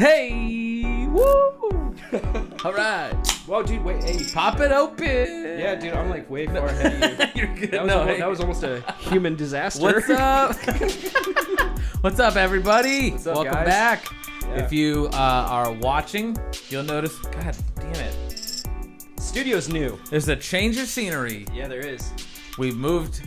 Hey! Woo! All right. Whoa, dude, wait, hey. Pop it open. Yeah, dude, I'm like way far ahead of you. You're good. That was almost a human disaster. What's up? What's up, everybody? What's up, Welcome guys? back. Yeah. If you are watching, you'll notice, God damn it, Studio's new. there's a change of scenery. Yeah, there is. We've moved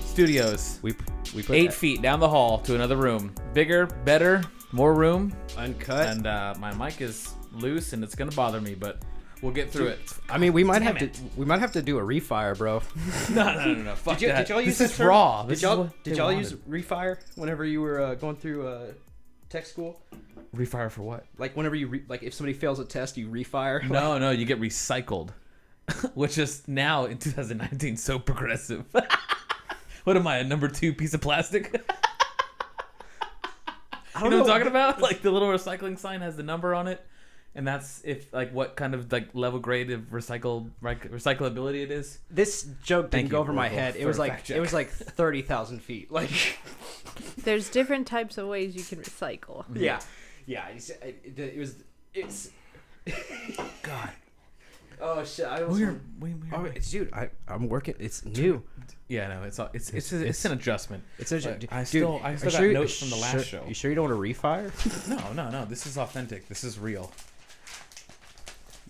studios We put 8 that feet down the hall to another room. Bigger, better, more room. uncut. And my mic is loose and it's going to bother me, but we'll get through it. I mean, we might have Damn to do a refire, bro. No. Fuck that. Did y'all use this this is term? raw. Did This is y'all what did they y'all wanted. use refire whenever you were going through tech school? Refire for what? Like whenever you like if somebody fails a test, you refire. No, you get recycled, which is now in 2019 so progressive. What am I, a number 2 piece of plastic? You know what I'm talking about? Like the little recycling sign has the number on it, and that's if like what kind of like level grade of recyclability it is. This joke Thank didn't go you, over my Oracle, head. for It was a like fact check. it was like 30,000 feet. Like There's different types of ways you can recycle. yeah. It's God, oh shit. I was we're dude. I'm working. It's new. yeah, no, it's an adjustment. It's a But dude, I still are got sure notes from the last show. You sure you don't want to refire? No, this is authentic. This is real.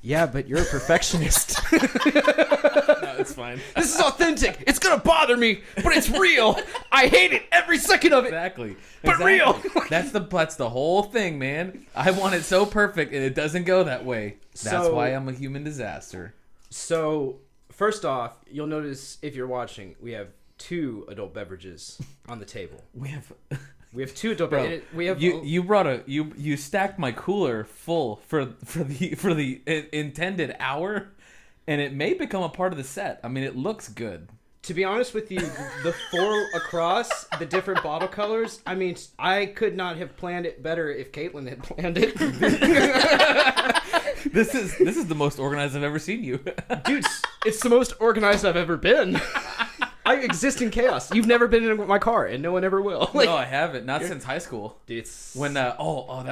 Yeah, but you're a perfectionist. No, it's fine. This is authentic. It's gonna bother me, but it's real. I hate it every second of it. Exactly. But real. That's the whole thing, man. I want it so perfect, and it doesn't go that way. That's So- why I'm a human disaster. So, first off, you'll notice if you're watching, we have 2 adult beverages on the table. We have, We have 2 adult bro. beverages. We have You brought you stacked my cooler full for the intended hour, and it may become a part of the set. I mean, it looks good. To be honest with you, the 4 across the different bottle colors. I mean, I could not have planned it better if Caitlin had planned it. This is the most organized I've ever seen you. Dude, it's the most organized I've ever been. I exist in chaos. You've never been in my car, and no one ever will. Like, No, I haven't. Not since high school. dude, it's When that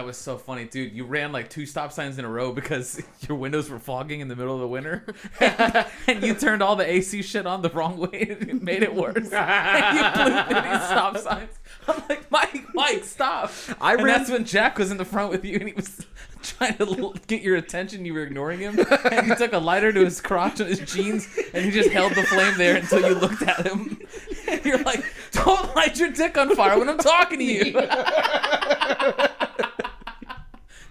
was so funny, dude. You ran like 2 stop signs in a row because your windows were fogging in the middle of the winter, and you turned all the AC shit on the wrong way, and it made it worse. And you blew through these stop signs. I'm like, Mike, stop! And that's when Jack was in the front with you, and he was trying to get your attention. You were ignoring him, and he took a lighter to his crotch and his jeans, and he just held the flame there until you looked at him. And you're like, "Don't light your dick on fire when I'm talking to you."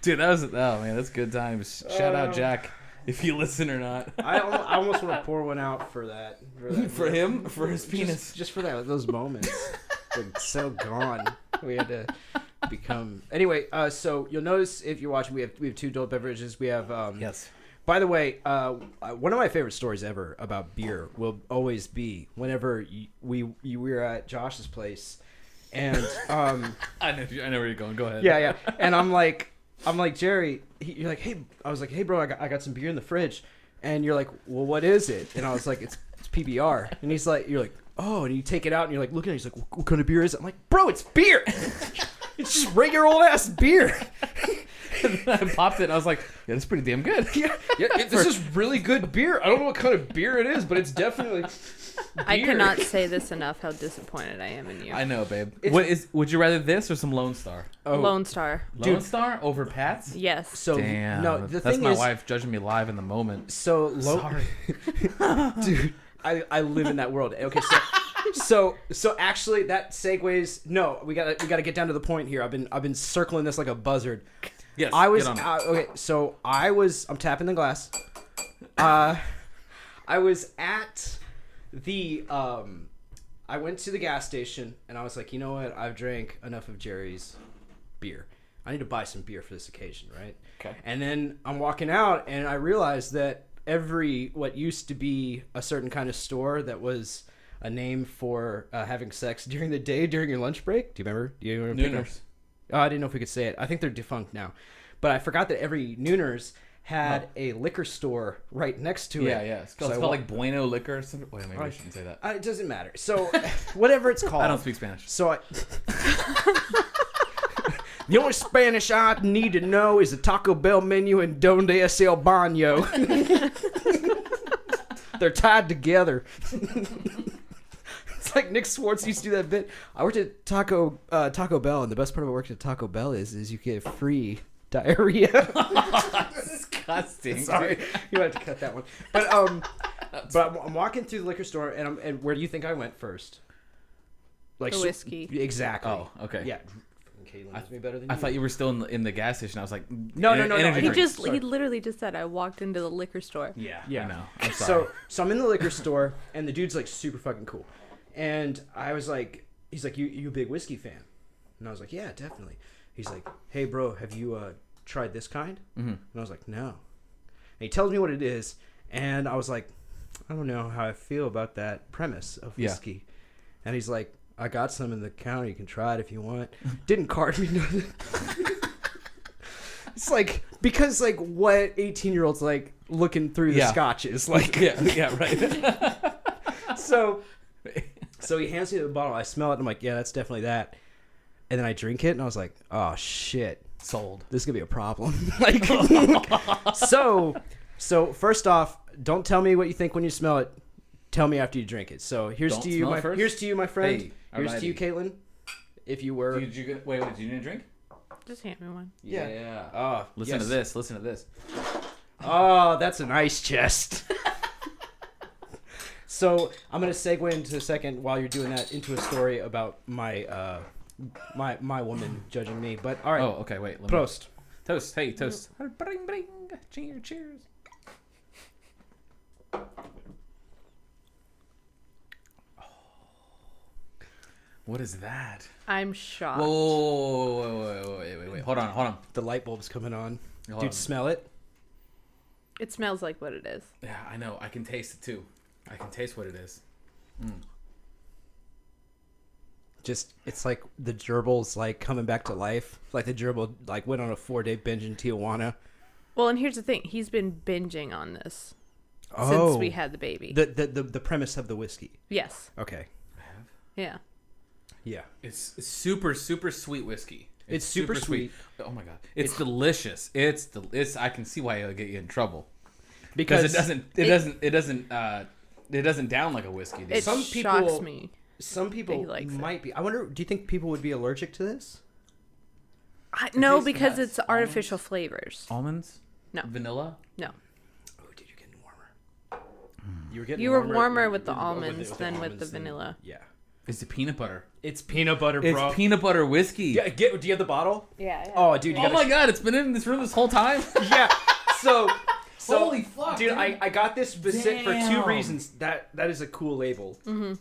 Dude, that's good times. Shout out Jack, if you listen or not. I almost want to pour one out for that. For him, for his penis. Just for those moments. Like, so gone. We had to become. Anyway, so you'll notice if you're watching, we have 2 adult beverages. We have Yes. By the way, one of my favorite stories ever about beer will always be whenever we were at Josh's place, and I know where you're going. Go ahead. yeah, and I'm like Jerry, you're like, hey, I was like, hey bro, I got some beer in the fridge, and you're like, well, what is it? And I was like, it's PBR, and he's like, you're like, oh, and you take it out and you're like looking at it, he's like, what kind of beer is it? I'm like, bro, it's beer. It's just regular old ass beer. And then I popped it and I was like, yeah, that's pretty damn good. This is really good beer. I don't know what kind of beer it is, but it's definitely beer. I cannot say this enough how disappointed I am in you. I know, babe. Would you rather this or some Lone Star? Oh, Lone Star. Lone Star over Pat's? Yes. so Damn. no, the that's thing my is, wife judging me live in the moment. so Sorry. dude, I live in that world. Okay, so actually that segues. No, we gotta get down to the point here. I've been circling this like a buzzard. Yes. I was get on it. okay. So I'm tapping the glass. I was at the I went to the gas station and I was like, you know what? I've drank enough of Jerry's beer. I need to buy some beer for this occasion, right? Okay. And then I'm walking out and I realized that what used to be a certain kind of store that was a name for having sex during the day during your lunch break. Do you remember? Nooners. Oh, I didn't know if we could say it. I think they're defunct now. But I forgot that every Nooners had a liquor store right next to it. Yeah. It's called like Bueno Liquor or something. Wait, maybe I shouldn't say that. It doesn't matter. So, whatever it's called. I don't speak Spanish. So The only Spanish I need to know is the Taco Bell menu and Donde es el baño. They're tied together. It's like Nick Swartz used to do that bit. I worked at Taco Bell, and the best part of working at Taco Bell is you get free diarrhea. Disgusting. Sorry, dude. you have to cut that one. But I'm walking through the liquor store, and where do you think I went first? Like The whiskey. Exactly. Oh, okay. Yeah. Caitlin knows me better than I thought you were still in the gas station. I was like, No. energy He drink. he literally just said I walked into the liquor store. Yeah, Yeah. I know. I'm sorry. So I'm in the liquor store, and the dude's like super fucking cool. And I was like, he's like, you a big whiskey fan? And I was like, yeah, definitely. He's like, hey, bro, have you tried this kind? Mm-hmm. And I was like, no. And he tells me what it is, and I was like, I don't know how I feel about that premise of Yeah. whiskey. And he's like, I got some in the counter. You can try it if you want. Didn't card me nothing. It's like, because like what 18-year-olds like looking through the Yeah. scotches like. yeah, right. So he hands me the bottle. I smell it. And I'm like, yeah, that's definitely that. And then I drink it, and I was like, oh shit, Sold. this is gonna be a problem. Like, so first off, don't tell me what you think when you smell it. Tell me after you drink it. So here's Don't to you, smell it my first? here's to you, my friend. Hey, here's to you, alrighty. Caitlin. If you were, Did you wait, did you need a drink? Just hand me one. Yeah. Listen to yes. this. Listen to this. Oh, that's an ice chest. So I'm gonna segue into a second while you're doing that into a story about my my woman judging me. But all right, Oh, okay. Wait. Let me... Prost. Toast. Hey, toast. Bring, bring. Cheers. What is that? I'm shocked. Wait. Hold on. The light bulb's coming on. Hold Dude, on. smell it. It smells like what it is. Yeah, I know. I can taste it too. I can taste what it is. Just, it's like the gerbil's like coming back to life. Like the gerbil like went on a 4-day binge in Tijuana. Well, and here's the thing. He's been binging on this Oh, since we had the baby. the premise of the whiskey. Yes. Okay. Yeah. Yeah. It's super sweet whiskey. It's super sweet. Oh my god, it's delicious. It's I can see why it'll get you in trouble Because it doesn't down like a whiskey. It Some shocks people- me. some people he likes it. might be. I wonder, do you think people would be allergic to this? No, tastes because nuts. it's artificial flavors. Almonds, No. vanilla. No. Oh, dude, you're getting warmer. You were warmer you're- with the with almonds the than with the almonds than- vanilla. Yeah. It's the peanut butter. It's peanut butter, bro. It's peanut butter whiskey. Yeah, do you have the bottle? Yeah. Oh, dude, you Oh gotta my god, it's been in this room this whole time. yeah. So Holy fuck, dude! dude. I got this for two Damn. reasons. That is a cool label. Mm-hmm.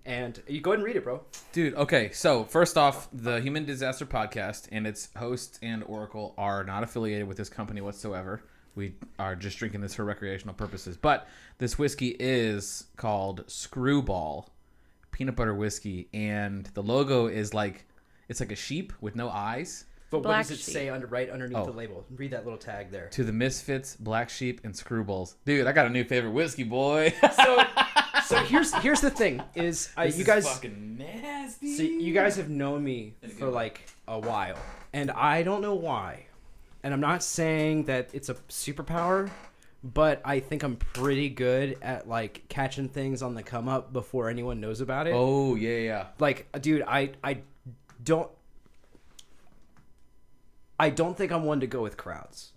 And you go ahead and read it, bro. Dude, okay, so first off, the Human Disaster Podcast and its host and Oracle are not affiliated with this company whatsoever. We are just drinking this for recreational purposes. But this whiskey is called Screwball Peanut Butter Whiskey, and the logo is like, it's like a sheep with no eyes. But what Black does it sheep. say right underneath Oh. the label? Read that little tag there. To the Misfits, Black Sheep, and Screwballs. Dude, I got a new favorite whiskey, boy. So here's the thing: is This you is guys fucking nasty. so you guys have known me for like a while, and I don't know why. And I'm not saying that it's a superpower, but I think I'm pretty good at like catching things on the come up before anyone knows about it. Oh, yeah. Like, dude, I don't think I'm one to go with crowds.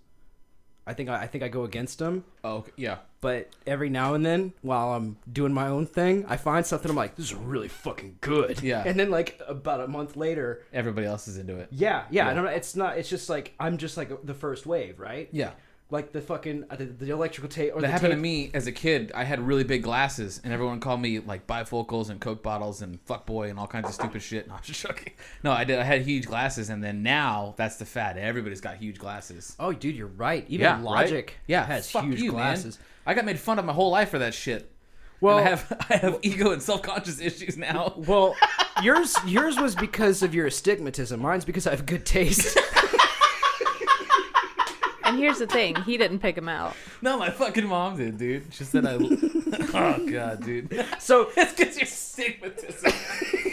I think I go against them. Oh, okay, yeah. But every now and then, while I'm doing my own thing, I find something I'm like, this is really fucking good. Yeah. And then like about a month later, Everybody else is into it. yeah. I don't know. It's not. It's just like I'm just like the first wave, right? Yeah. Like the fucking the electrical tape. Or That the happened to tape. me as a kid. I had really big glasses, and everyone called me like bifocals and Coke bottles and fuckboy and all kinds of stupid shit. No, I'm just joking. No, I did. I had huge glasses, and then now that's the fad. Everybody's got huge glasses. Oh, dude, you're right. Even Yeah, Logic right? Yeah, has fuck huge you, glasses. Man. I got made fun of my whole life for that shit. Well, And I have ego and self-conscious issues now. well, yours was because of your astigmatism. Mine's because I have good taste. And here's the thing. He didn't pick him out. No, my fucking mom did, dude. She said I. Oh god, dude. So That's because you're stigmatism.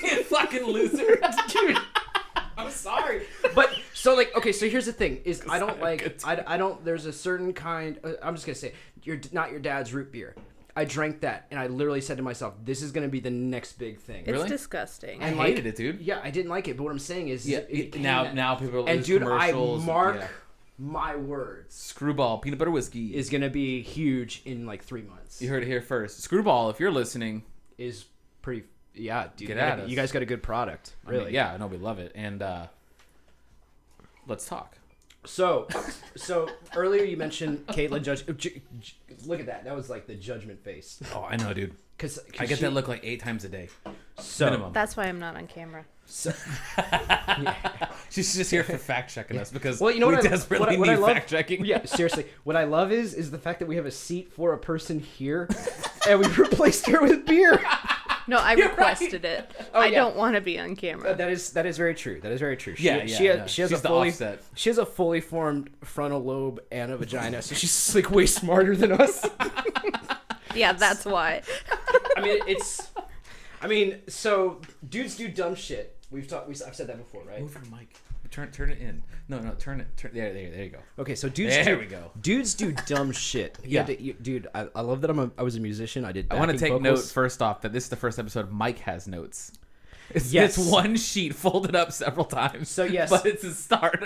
You fucking loser, dude. I'm sorry. But so like, okay, so here's the thing: is I don't like, good I don't. There's a certain kind. I'm just gonna say, you're not your dad's root beer. I drank that, and I literally said to myself, "This is gonna be the next big thing." It's Really? disgusting. I And hated like, it, dude. Yeah, I didn't like it, but what I'm saying is, Yeah, it became now that. people are And dude, I commercials. mark yeah. my words Screwball peanut butter whiskey is gonna be huge in like 3 months. You heard it here first. Screwball, if you're listening, Is pretty. Yeah, dude. Get at us. You guys got a good product, really. I mean, yeah, no, we love it, and let's talk. So earlier you mentioned Caitlyn Judge. Look at that. That was like the judgment face. Oh, I know, dude. Cause I get that look like 8 times a day. So Minimum. That's why I'm not on camera. She's just here for fact checking us because Well, you know we what desperately what I need love? fact checking. Yeah, seriously. What I love is the fact that we have a seat for a person here, and we replaced her with beer. No, I You're requested it. Oh, I yeah. don't want to be on camera. That is very true. That is very true. Yeah, yeah. She has She's a the fully offset. she has a fully formed frontal lobe and a vagina, so she's like way smarter than us. Yeah, that's why. I mean, so dudes do dumb shit. I've said that before, right? Move your mic. Turn it in. No, turn it. There you go. Okay, so dudes. There we go. Dudes do dumb shit. Dude, I love that I was a musician. I did. I want to backing take note vocals. first off that this is the first episode Mike has notes. Yes. It's one sheet folded up several times. So, yes. But it's a start.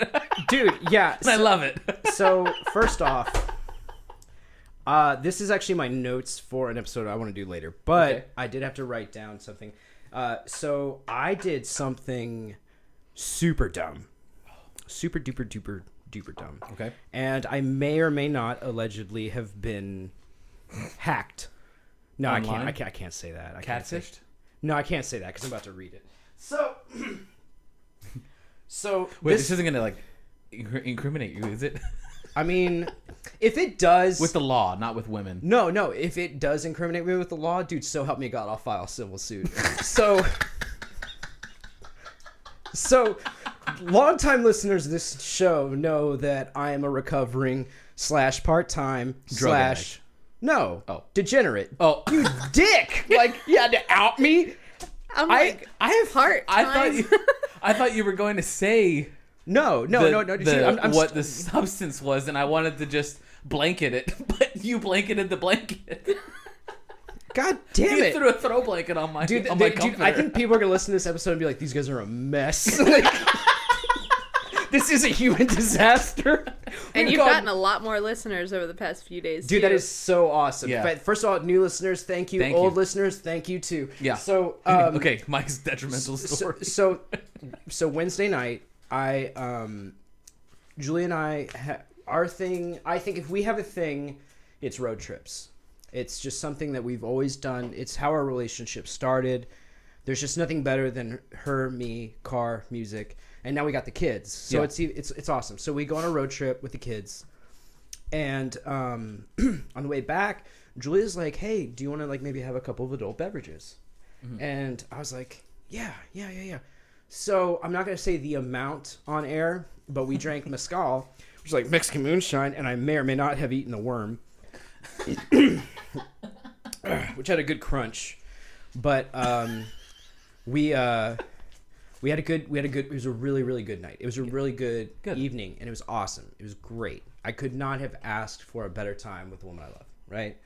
Dude, yeah. And I love it. So first off, this is actually my notes for an episode I want to do later, but Okay. I did have to write down something. So I did something super dumb, super duper duper duper dumb. Okay. And I may or may not allegedly have been hacked. No, Online? I can't say that. I can't say- Catfished? No, I can't say that because I'm about to read it. So, Wait, this isn't gonna like incriminate you, is it? I mean, if it does, With the law, not with women. no, if it does incriminate me with the law, dude, so help me God, I'll file a civil suit. So, longtime listeners of this show know that I am a recovering / part-time Drug addict. degenerate. Oh, You dick! Like, you had to out me? I'm like, I have part I thought you were going to say No. I'm what the substance was, and I wanted to just blanket it, but you blanketed the blanket. God damn You it. threw a throw blanket on my Dude, my dude, comforter. I think people are gonna listen to this episode and be like, "These guys are a mess. Like, this is a human disaster." and We've you've gone- gotten a lot more listeners over the past few days. Dude, too. that is so awesome. Yeah. But first of all, new listeners, thank you. Thank Old you. listeners, thank you too. Yeah. So, okay, Mike's detrimental story. So Wednesday night, Julie and I, our thing. I think if we have a thing, it's road trips. It's just something that we've always done. It's how our relationship started. There's just nothing better than her, me, car, music, and now we got the kids. So Yeah. it's awesome. So we go on a road trip with the kids, and on the way back, Julia's like, "Hey, do you want to like maybe have a couple of adult beverages?" And I was like, "Yeah." So I'm not gonna say the amount on air, but we drank mezcal, which is like Mexican moonshine, and I may or may not have eaten a worm, which had a good crunch. But we had a good. It was a really, really good night. It was a really good evening, and it was awesome. It was great. I could not have asked for a better time with the woman I love. Right.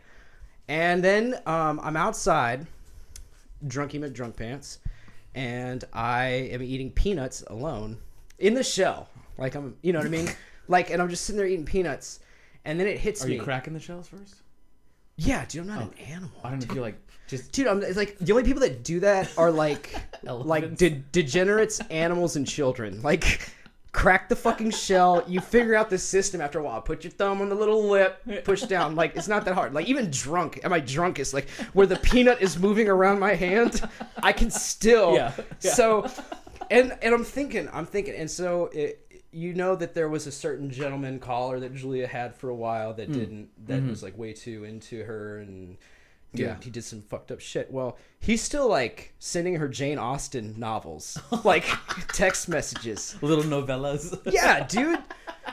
And then I'm outside, drunky McDrunk pants, and I am eating peanuts alone in the shell. Like I'm, you know what I mean? Like, and I'm just sitting there eating peanuts, and then it hits Are me. you cracking the shells first? Yeah, dude, I'm not an animal. I don't know if you like just Dude, it's like the only people that do that are like degenerates, animals, and children. Like, crack the fucking shell. You figure out the system after a while. Put your thumb on the little lip, push down. Like, it's not that hard. Like, even drunk, at my drunkest, like where the peanut is moving around my hand, I can still. Yeah. So, and I'm thinking, and so you know that there was a certain gentleman caller that Julia had for a while that was like way too into her, and he did some fucked up shit. Well, he's still like sending her Jane Austen novels, like text messages, little novellas. Yeah, dude.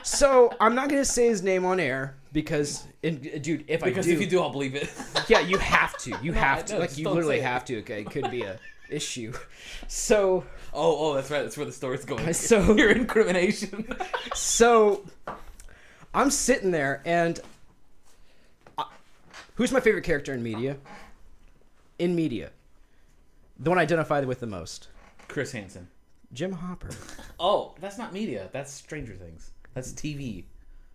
So I'm not gonna say his name on air because, dude, if Because if you do, I'll believe it. yeah, you have to. You have to. no, Like, just you don't literally say it. have to. Okay, it could be issue. So Oh, that's right. That's where the story's going. So- your incrimination. So I'm sitting there, and who's my favorite character in media? In media, the one I identify with the most, Chris Hansen. Jim Hopper. Oh, that's not media. That's Stranger Things. That's TV.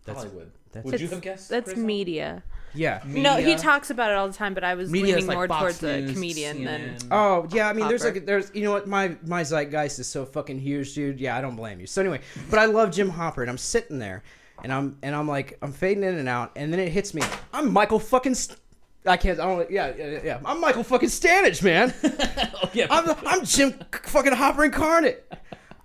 That's Hollywood. Would you have guessed? That's Chris? media. Yeah. No, he Media? talks about it all the time, but I was Media is leaning like more Fox towards a News, comedian than. CNN. Oh yeah, I mean, Hopper. there's you know what, my zeitgeist is so fucking huge, dude. Yeah, I don't blame you. So anyway, but I love Jim Hopper, and I'm sitting there, and I'm like, I'm fading in and out, and then it hits me. I'm Michael fucking. I'm Michael fucking Stanage, man. Oh, yeah. I'm Jim fucking Hopper incarnate.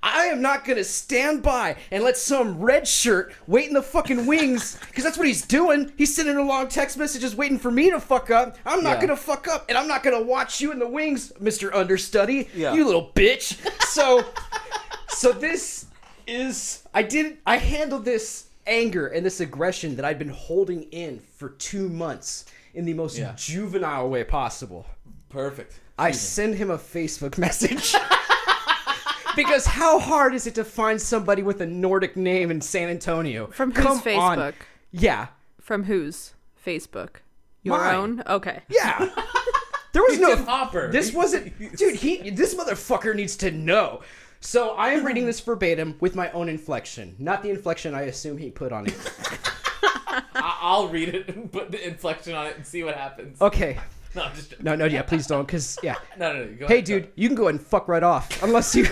I am not gonna stand by and let some red shirt wait in the fucking wings, because that's what he's doing. He's sending along text messages waiting for me to fuck up. I'm not gonna fuck up, and I'm not gonna watch you in the wings, Mr. Understudy. Yeah. You little bitch. So this is I handled this anger and this aggression that I'd been holding in for 2 months in the most juvenile way possible. Perfect. I send him a Facebook message. Because how hard is it to find somebody with a Nordic name in San Antonio? From whose Come Facebook? on. Yeah. From whose Facebook? Your Mine. own? Okay. Yeah. There was no Jim Hopper. This wasn't, dude. This motherfucker needs to know. So I am reading this verbatim with my own inflection, not the inflection I assume he put on it. I'll read it and put the inflection on it and see what happens. Okay. No, I'm just No, yeah, please don't, because yeah. No. Go Hey, ahead, dude, you can go ahead and fuck right off, unless you.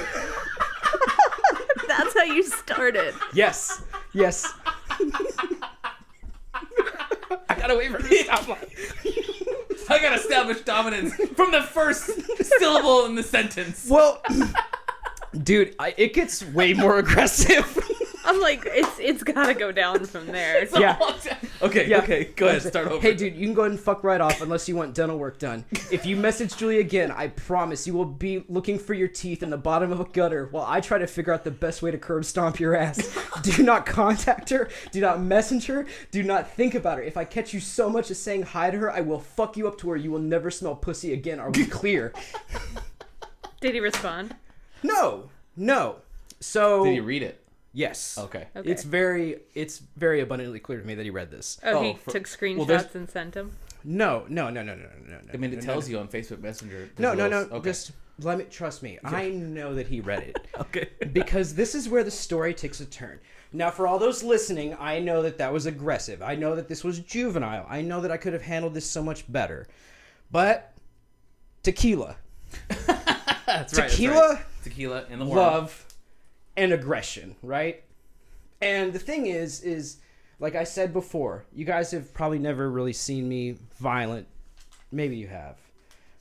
That's how you started. Yes. I gotta wait for this stop line. I gotta establish dominance from the first syllable in the sentence. Well, dude, it gets way more aggressive. I'm like, it's gotta go down from there. Yeah. Okay, Yeah. okay, go ahead, start over. Hey, dude, you can go ahead and fuck right off unless you want dental work done. If you message Julie again, I promise you will be looking for your teeth in the bottom of a gutter while I try to figure out the best way to curb stomp your ass. Do not contact her. Do not message her. Do not think about her. If I catch you so much as saying hi to her, I will fuck you up to where you will never smell pussy again. Are we clear? Did he respond? No. So. Did you read it? Yes. Okay. It's very abundantly clear to me that he read this. Oh, he for- took screenshots well, there's- Oh, and sent them? No. I mean, it tells you on Facebook Messenger. No. Okay. Just trust me. I know that he read it. Okay. Because this is where the story takes a turn. Now, for all those listening, I know that was aggressive. I know that this was juvenile. I know that I could have handled this so much better. But tequila. That's right. Tequila in the world. Love and aggression, right? And the thing is like I said before, you guys have probably never really seen me violent. Maybe you have.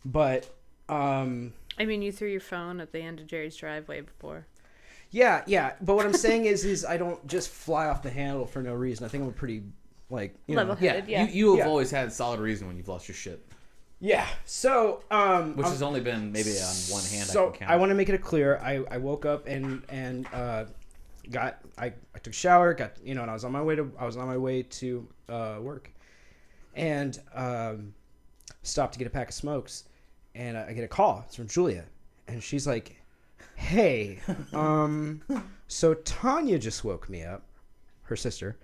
But I mean, you threw your phone at the end of Jerry's driveway before. yeah, but what I'm saying is I don't just fly off the handle for no reason. I think I'm a pretty Level-headed, yeah. You have Yeah. always had solid reason when you've lost your shit, Yeah. So which has only been maybe on one hand. So I can count. I want to make it clear. I woke up and I took a shower, and I was on my way to work, and stopped to get a pack of smokes, and I get a call. It's from Julia, and she's like, "Hey, so Tanya just woke me up, her sister,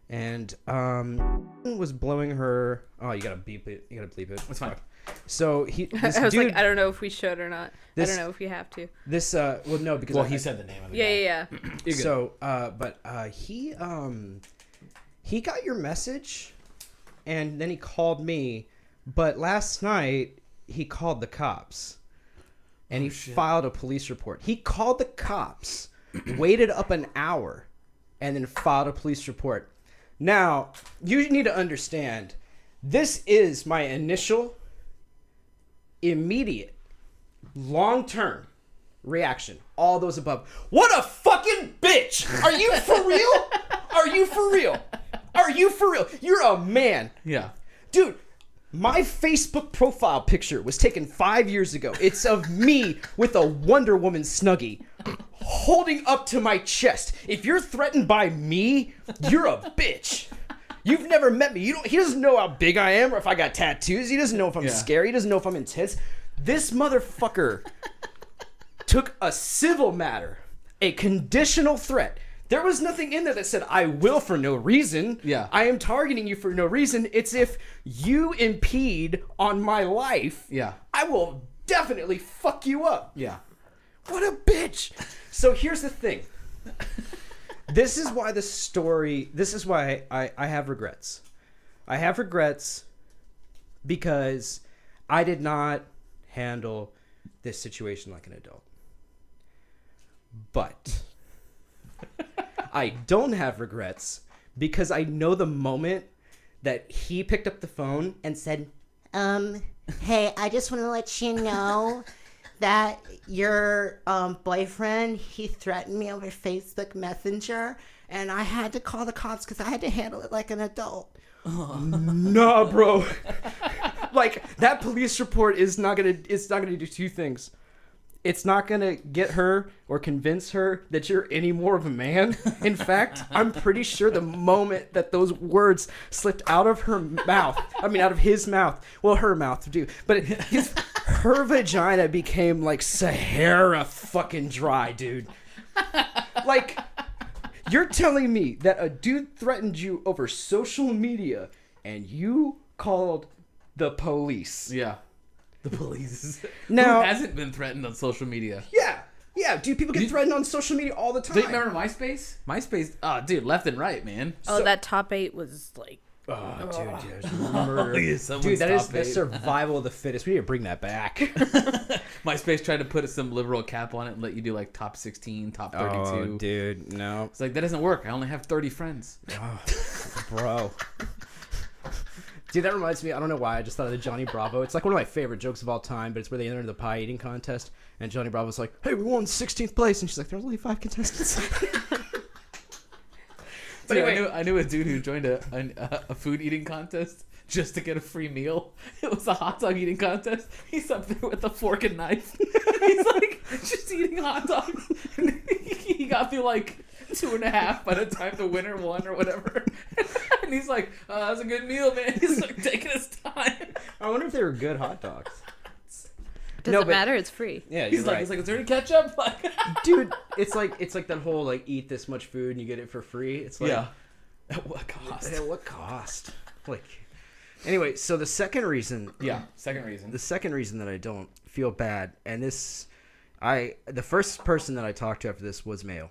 and was blowing her. Oh, you gotta beep it. You gotta bleep it. It's fine. So this I was dude, like, I don't know if we should or not. I This- don't know if we have to. this well no because Well, he said the name of the Yeah. guy. So, he got your message, and then he called me. But last night he called the cops, and he filed a police report. He called the cops, waited up an hour, and then filed a police report. Now you need to understand, this is my initial, immediate, long-term reaction. All those above. What a fucking bitch! Are you for real? Are you for real? Are you for real? You're a man. Yeah. Dude, my Facebook profile picture was taken 5 years ago. It's of me with a Wonder Woman Snuggie holding up to my chest. If you're threatened by me, you're a bitch. You've never met me. He doesn't know how big I am or if I got tattoos. He doesn't know if I'm scary. He doesn't know if I'm intense. This motherfucker took a civil matter, a conditional threat. There was nothing in there that said, I will for no reason. Yeah. I am targeting you for no reason. It's if you impede on my life, Yeah. I will definitely fuck you up. Yeah. What a bitch. So here's the thing. This is why I have regrets. I have regrets because I did not handle this situation like an adult. But I don't have regrets because I know the moment that he picked up the phone and said, Hey, I just want to let you know that your boyfriend, he threatened me over Facebook Messenger, and I had to call the cops because I had to handle it like an adult. nah, bro. Like, that police report is not gonna do two things. It's not gonna get her or convince her that you're any more of a man. In fact, I'm pretty sure the moment that those words slipped out of her mouth, out of his mouth, well, her mouth too, but her vagina became like Sahara fucking dry, dude. Like, you're telling me that a dude threatened you over social media and you called the police? Yeah. The police. Now, who hasn't been threatened on social media? Yeah, dude, people get threatened on social media all the time. Do you remember MySpace? MySpace, dude, left and right, man. That top 8 was like... Dude, murder. Someone's Dude, that's top 8. survival of the fittest. We need to bring that back. MySpace tried to put some liberal cap on it and let you do like top 16, top 32. Oh, dude, no. It's like, that doesn't work. I only have 30 friends. Oh, bro. Dude, that reminds me, I don't know why, I just thought of the Johnny Bravo. It's like one of my favorite jokes of all time, but it's where they enter the pie eating contest, and Johnny Bravo's like, hey, we won 16th place, and she's like, there's only 5 contestants. But Dude, anyway, I knew a dude who joined a food eating contest just to get a free meal. It was a hot dog eating contest. He's up there with a fork and knife. He's like just eating hot dogs. And he got through like 2.5 by the time the winner won or whatever. And he's like, that was a good meal, man. He's like taking his time. I wonder if they were good hot dogs. Doesn't matter, it's free. Yeah, he's like, is there any ketchup? Like, dude, it's like that whole like eat this much food and you get it for free. It's like, yeah. At what cost? At what cost? Like, anyway, so the second reason The second reason that I don't feel bad, and the first person that I talked to after this was male.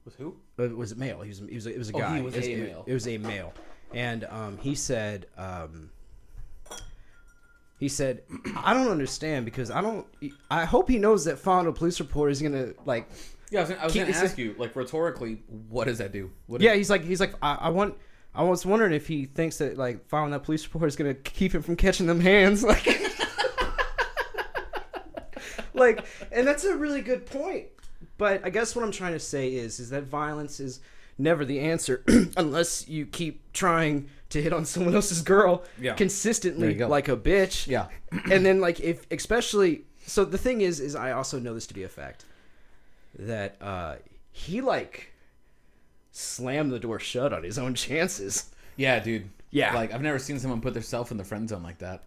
Was who? It was male. It was a guy. He was a male. It was a male, and he said, I don't understand because I hope he knows that filing a police report is gonna like. Yeah, I was gonna ask you, like, rhetorically, what does that do? He's like I was wondering if he thinks that like filing that police report is gonna keep him from catching them hands, like, like, and that's a really good point. But I guess what I'm trying to say is that violence is never the answer unless you keep trying to hit on someone else's girl consistently like a bitch. Yeah. And then like if especially so the thing is I also know this to be a fact that he like slammed the door shut on his own chances. Yeah, dude. Yeah. Like, I've never seen someone put themselves in the friend zone like that.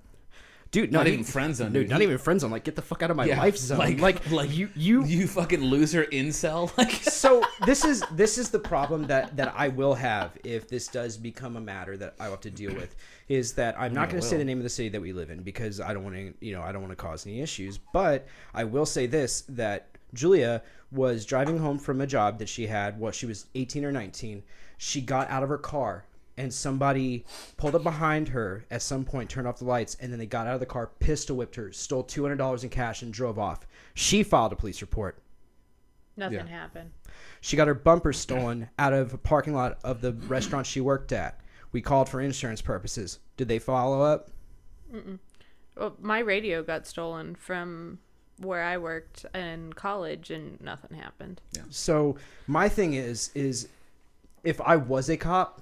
Dude, not even friend zone, dude. Not even friend zone. Like, get the fuck out of my life zone. Like you fucking loser incel. Like, so this is the problem that I will have if this does become a matter that I will have to deal with. Is that I'm not going to say the name of the city that we live in because I don't want to, I don't want to cause any issues. But I will say this, that Julia was driving home from a job that she had. She was 18 or 19. She got out of her car. And somebody pulled up behind her at some point, turned off the lights, and then they got out of the car, pistol whipped her, stole $200 in cash, and drove off. She filed a police report. Nothing happened. She got her bumper stolen out of a parking lot of the restaurant she worked at. We called for insurance purposes. Did they follow up? Mm-mm. Well, my radio got stolen from where I worked in college, and nothing happened. Yeah. So my thing is if I was a cop,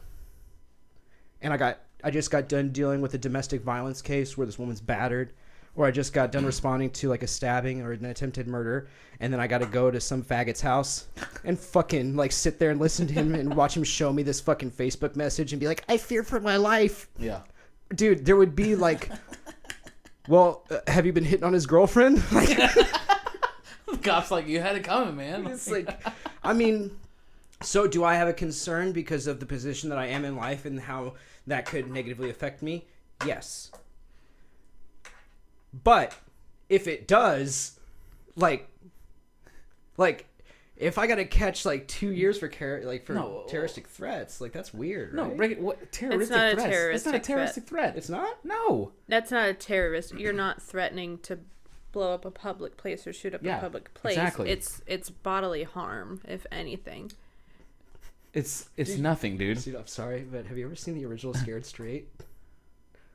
and I just got done dealing with a domestic violence case where this woman's battered, or I just got done responding to like a stabbing or an attempted murder, and then I got to go to some faggot's house and fucking like sit there and listen to him and watch him show me this fucking Facebook message and be like, I fear for my life. Yeah. Dude, there would be like Well, have you been hitting on his girlfriend? The cop's like, you had it coming, man. It's like, I mean, so do I have a concern because of the position that I am in life and how that could negatively affect me? Yes. But if it does, like if I gotta catch like 2 years for terroristic threats, like that's weird, right? No, what terroristic not a threats? That's not a terroristic terroristic threat. It's not? No. That's not a terrorist. You're not threatening to blow up a public place or shoot up a public place. Exactly. It's bodily harm, if anything. It's nothing, dude. Dude, I'm sorry, but have you ever seen the original Scared Straight?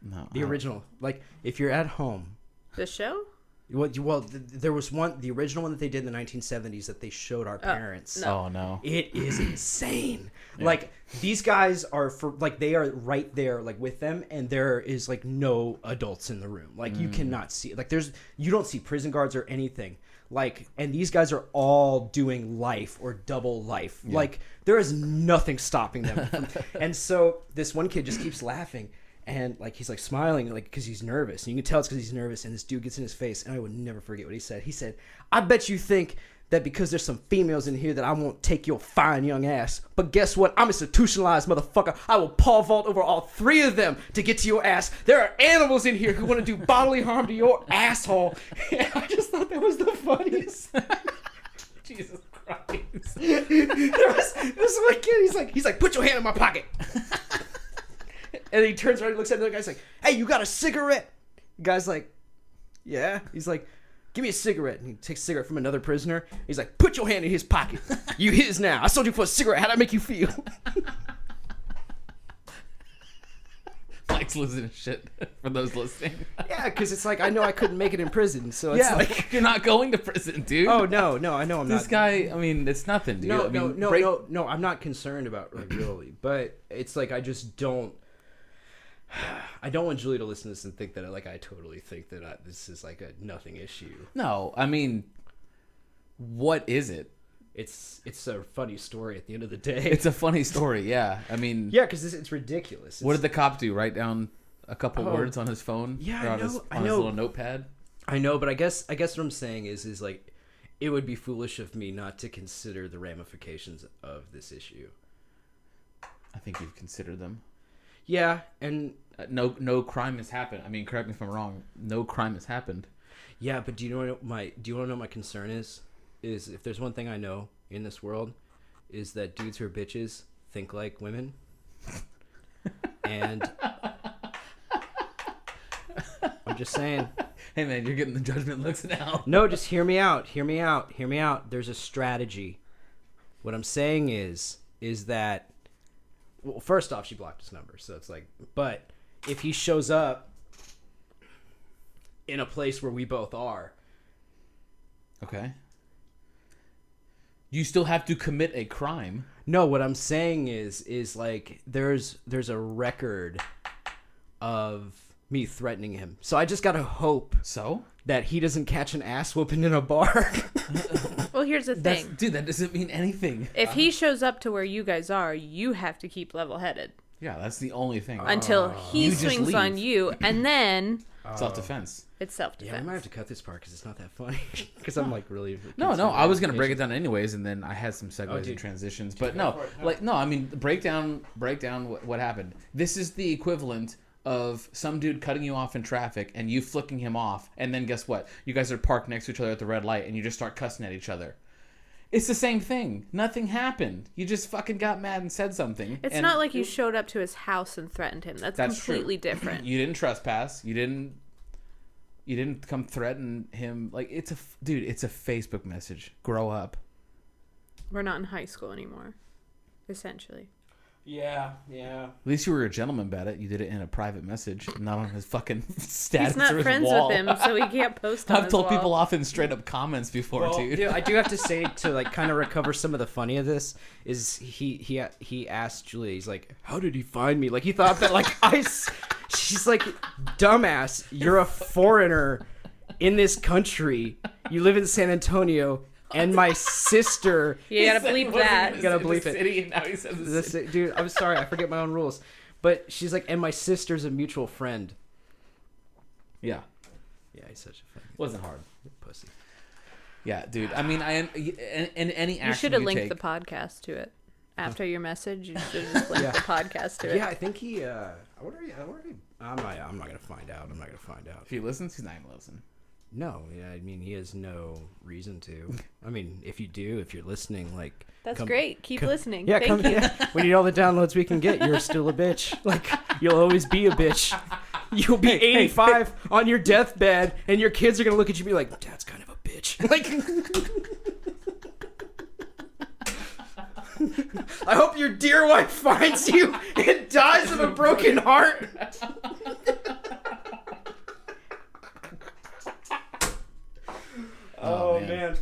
No. The original. Like, if you're at home. The show? There was one, the original one that they did in the 1970s that they showed our parents. No. Oh no. It is insane. Yeah. Like, these guys are they are right there, like, with them, and there is like no adults in the room. Like, you cannot see, like, you don't see prison guards or anything. Like, and these guys are all doing life or double life. Yeah. Like, there is nothing stopping them. And so this one kid just keeps laughing. And, like, he's, like, smiling, like, because he's nervous. And you can tell it's because he's nervous. And this dude gets in his face. And I would never forget what he said. He said, I bet you think that because there's some females in here that I won't take your fine young ass. But guess what? I'm institutionalized, motherfucker. I will paw vault over all 3 of them to get to your ass. There are animals in here who want to do bodily harm to your asshole. And I just thought that was the funniest. Jesus Christ. There was this one kid. He's like, put your hand in my pocket. And he turns around and looks at the other guy's like, hey, you got a cigarette? The guy's like, yeah. He's like, give me a cigarette. And he takes a cigarette from another prisoner. He's like, put your hand in his pocket. You his now. I sold you for a cigarette. How'd that make you feel? Mike's losing his shit for those listening. Yeah, because it's like, I know I couldn't make it in prison. So it's like, you're not going to prison, dude. oh, no, I know I'm not. This guy, I mean, it's nothing, dude. No, I mean, no, I'm not concerned about, like, really. But it's like, I just don't. I don't want Julie to listen to this and think that, like, I totally think that this is like a nothing issue. No, I mean, what is it? It's a funny story at the end of the day. It's a funny story, yeah. I mean, yeah, because it's ridiculous. What did the cop do? Write down a couple words on his phone? Yeah, or I on know. his little notepad? I know, but I guess what I'm saying is like, it would be foolish of me not to consider the ramifications of this issue. I think you've considered them. Yeah, and no crime has happened. I mean, correct me if I'm wrong. No crime has happened. yeah, but do you want to know what my concern is? Is if there's one thing I know in this world, is that dudes who are bitches think like women. And I'm just saying. Hey man, you're getting the judgment looks now. No, just hear me out. There's a strategy. What I'm saying is that, well, first off, she blocked his number, so it's like, but if he shows up in a place where we both are, Okay. You still have to commit a crime. no, what I'm saying is like, there's a record of me threatening him, so I just gotta hope So? that he doesn't catch an ass whooping in a bar. Well, here's the thing. Dude, that doesn't mean anything. If he shows up to where you guys are, you have to keep level-headed Yeah, that's the only thing. until he You just swings on leave. you, and then Self-defense. it's Yeah, I self-defense. might have to cut this part because it's not that funny. Because I'm like really. No, I was gonna break it down anyways, and then I had some segues dude. and transitions. But no, I mean, break down what happened. This is the equivalent of some dude cutting you off in traffic and you flicking him off, and then guess what? You guys are parked next to each other at the red light, and you just start cussing at each other. It's the same thing. Nothing happened. You just fucking got mad and said something. It's and not like you showed up to his house and threatened him. That's completely true. different. You didn't trespass. You didn't come threaten him. Like, it's a Facebook message. Grow up. We're not in high school anymore, essentially. Yeah. At least you were a gentleman about it. You did it in a private message, not on his fucking status He's not or his friends wall. with him, so he can't post on I've his told wall. people off in straight up comments before, Well, dude. I do have to say, to like kind of recover some of the funny of this, is he asked Julia, he's like, how did he find me? Like, he thought that like she's like, dumbass, you're a foreigner in this country. You live in San Antonio, and my sister. You gotta bleep that. You gotta bleep it. City, and now he says the city. Dude, I'm sorry, I forget my own rules. But she's like, and my sister's a mutual friend. Yeah. Yeah, he's such a fucking Wasn't hard. pussy. Yeah, dude. I mean, in any action You should have linked take, the podcast to it. After your message, you should have just linked the podcast to it. Yeah, I think he. I wonder. I'm not gonna find out. If he listens, he's not gonna listen. No, yeah, I mean he has no reason to. I mean, if you're listening, like That's come- great. Keep listening. Yeah, Thank you. Yeah. We need all the downloads we can get. You're still a bitch. Like you'll always be a bitch. You'll be 85 on your deathbed, and your kids are gonna look at you and be like, "Dad's kind of a bitch." Like, I hope your dear wife finds you and dies of a broken heart. Oh man.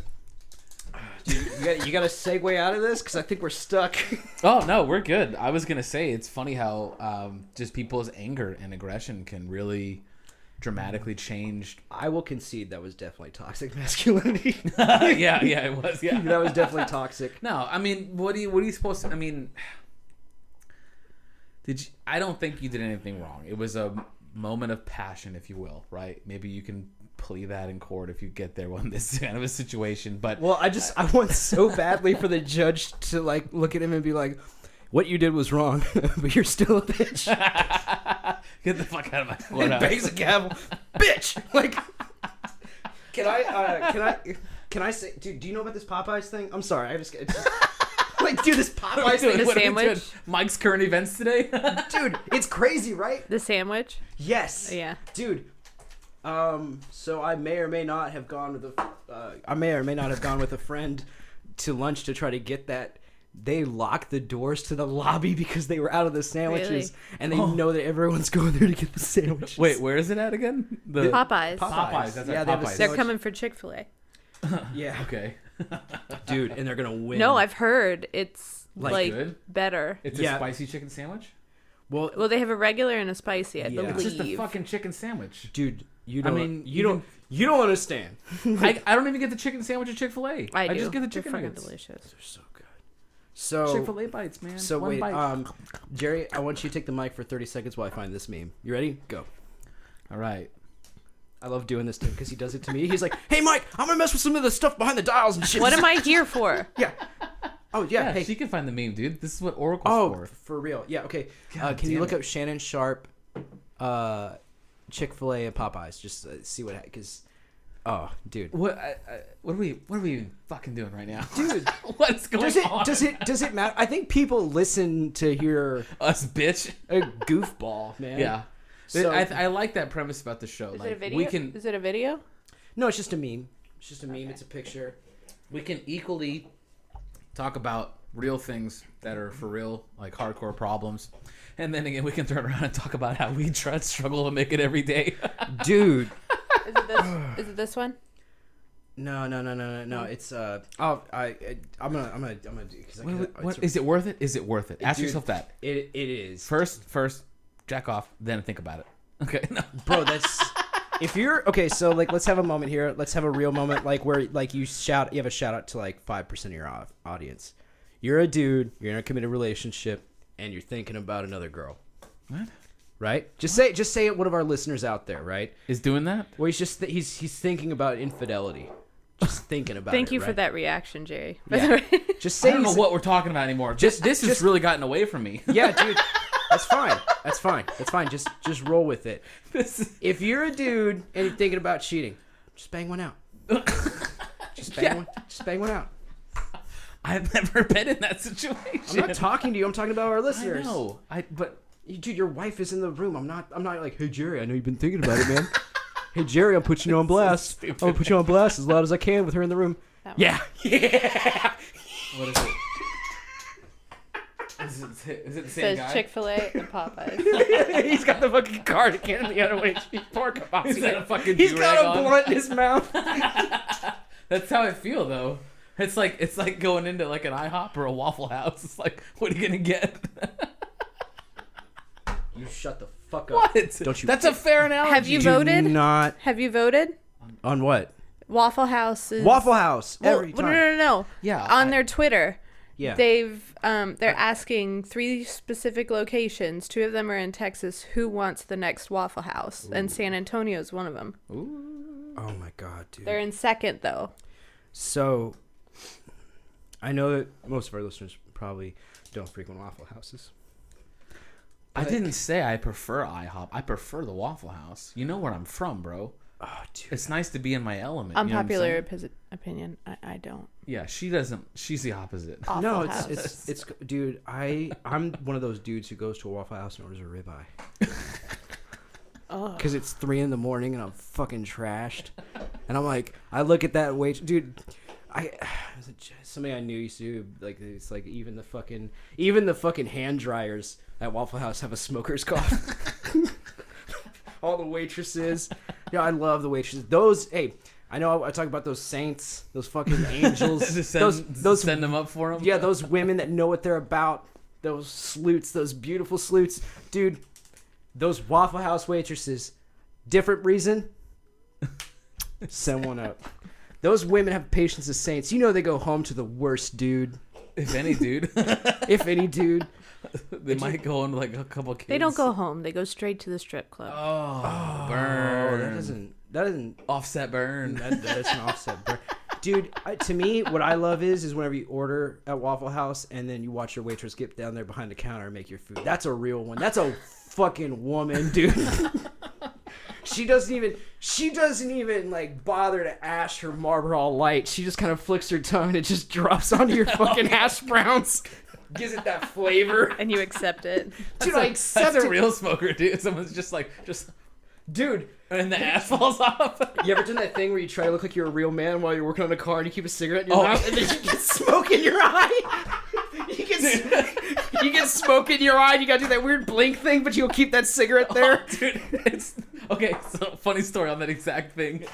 Dude, you got to segue out of this because I think we're stuck. Oh no, we're good. I was gonna say it's funny how just people's anger and aggression can really dramatically change. I will concede that was definitely toxic masculinity. yeah, it was. Yeah, That was definitely toxic. No, I mean, what are you supposed to? I mean, I don't think you did anything wrong. It was a moment of passion, if you will, right? Maybe you can plea that in court if you get there on this kind of a situation. But Well, I want so badly for the judge to like look at him and be like, "What you did was wrong, but you're still a bitch." get the fuck out of my And courthouse. bangs a gavel, bitch. Like, can I say, dude? Do you know about this Popeyes thing? I'm sorry, it's just like, dude, this Popeyes thing, The What are we sandwich? doing? Mike's current events today. dude, it's crazy, right? The sandwich? Yes. Yeah. Dude. So I may or may not have gone with a friend to lunch to try to get that. They locked the doors to the lobby because they were out of the sandwiches, Really? and they know that everyone's going there to get the sandwiches. Wait, where is it at again? The Popeyes. Popeyes. That's Yeah, right, they have a Popeyes. They're sandwich- coming for Chick-fil-A. Yeah, Okay. dude, and they're gonna win. No, I've heard it's Like, good? better. It's Yeah. a spicy chicken sandwich? Well, they have a regular and a spicy, I Yeah. believe. It's just a fucking chicken sandwich. dude, you I don't. mean, you don't understand. I don't even get the chicken sandwich at Chick-fil-A. I do. just get the They're chicken fucking nuggets. delicious. They're so good. So Chick-fil-A bites, man. So One wait, bite. Jerry, I want you to take the mic for 30 seconds while I find this meme. You ready? Go. All right. I love doing this to him because he does it to me. He's like, "Hey, Mike, I'm gonna mess with some of the stuff behind the dials and shit." What am I here for? Yeah. Oh yeah. Yeah, Hey. she can find the meme, dude. This is what Oracle's Oh, for. for real. Yeah. Okay. God Can you damn look it. up Shannon Sharp, Chick-fil-A and Popeyes? Just see what. Because, oh, dude. What are we even fucking doing right now? Dude, What's going on? does it matter? I think people listen to hear Us, bitch. a goofball, man. Yeah. So- I like that premise about the show. Is like it a video? we can Is it a video? No, it's just a meme. It's just a meme. It's a picture. we can equally talk about real things that are for real, like hardcore problems. And then again, we can turn around and talk about how we try to struggle to make it every day. Dude. Is it this? Is it this one? No. It's I'm gonna do because Is it worth it? Is it worth it? Ask Dude, yourself that. It is. First, jack off, then think about it. Okay. No. Bro, that's if you're okay. So like, let's have a moment here. Let's have a real moment, like where like you have a shout out to like 5% of your audience. You're a dude. You're in a committed relationship, and you're thinking about another girl. What? Right? Just say it. One of our listeners out there, right? Is doing that? Well, he's just he's thinking about infidelity. Just thinking about. Thank it, you for right? that reaction, Jerry. Yeah. Just say I don't know he's- what we're talking about anymore. This has really gotten away from me. Yeah, dude. That's fine. That's fine. Just roll with it. This is... If you're a dude and you're thinking about cheating, just bang one out. Just bang one out. I've never been in that situation. I'm not talking to you. I'm talking about our I listeners. know. But Dude, your wife is in the room. I'm not like, "Hey Jerry, I know you've been thinking about it, man." "Hey Jerry, I'm putting you on blast. I'm gonna put you on blast as loud as I can with her in the room." That Yeah. what is it? Is it the It same says guy? Chick-fil-A and Popeyes. He's got the fucking cardigan the other way. Pork Is that a fucking He's do-rag got a on? blunt in his mouth. That's how I feel though. It's like going into like an IHOP or a Waffle House. It's like, what are you gonna get? You shut the fuck up. What? Don't you? Have you Do voted? not Have you voted? on what? Waffle House is Waffle House Well, every time. no. Yeah. On their Twitter, Yeah. they're asking 3 specific locations. 2 of them are in Texas. Who wants the next Waffle House? And San Antonio is one of them. Ooh. Oh my god, dude. They're in second though. So, I know that most of our listeners probably don't frequent Waffle Houses. I didn't say I prefer IHOP. I prefer the Waffle House. You know where I'm from, bro. Oh, dude. It's nice to be in my element. You know what I'm Unpopular saying? opinion. I don't. Yeah, she doesn't. She's the opposite. Awful No, House. it's dude. I'm one of those dudes who goes to a Waffle House and orders a ribeye. Oh. Because it's 3 a.m. and I'm fucking trashed, and I'm like, I look at that wait, dude. Somebody I knew used to do like it's like even the fucking hand dryers at Waffle House have a smoker's cough. All the waitresses, yeah, I love the waitresses. Those, hey, I know I talk about those saints, those fucking angels, those send them up for them. Yeah, those women that know what they're about, those sleuths, those beautiful sleuths, dude. Those Waffle House waitresses, different reason. Send one up. Those women have patience as saints. You know they go home to the worst dude. If any dude. If any dude. They might go on like a couple kids. They don't go home. They go straight to the strip club. Oh, burn. That doesn't offset burn. That's an offset burn. Dude, to me, what I love is whenever you order at Waffle House and then you watch your waitress get down there behind the counter and make your food. That's a real one. That's a fucking woman, dude. She doesn't even like bother to ash her Marlboro Light. She just kind of flicks her tongue and it just drops onto your fucking hash browns. Gives it that flavor. And you accept it. Dude, I accept That's it. a real smoker, dude. Someone's just dude. And the ash falls off. You ever done that thing where you try to look like you're a real man while you're working on a car and you keep a cigarette in your mouth and then you get smoke in your eye? You get smoke in your eye and you gotta do that weird blink thing, but you'll keep that cigarette there. Oh, dude, okay, so funny story on that exact thing.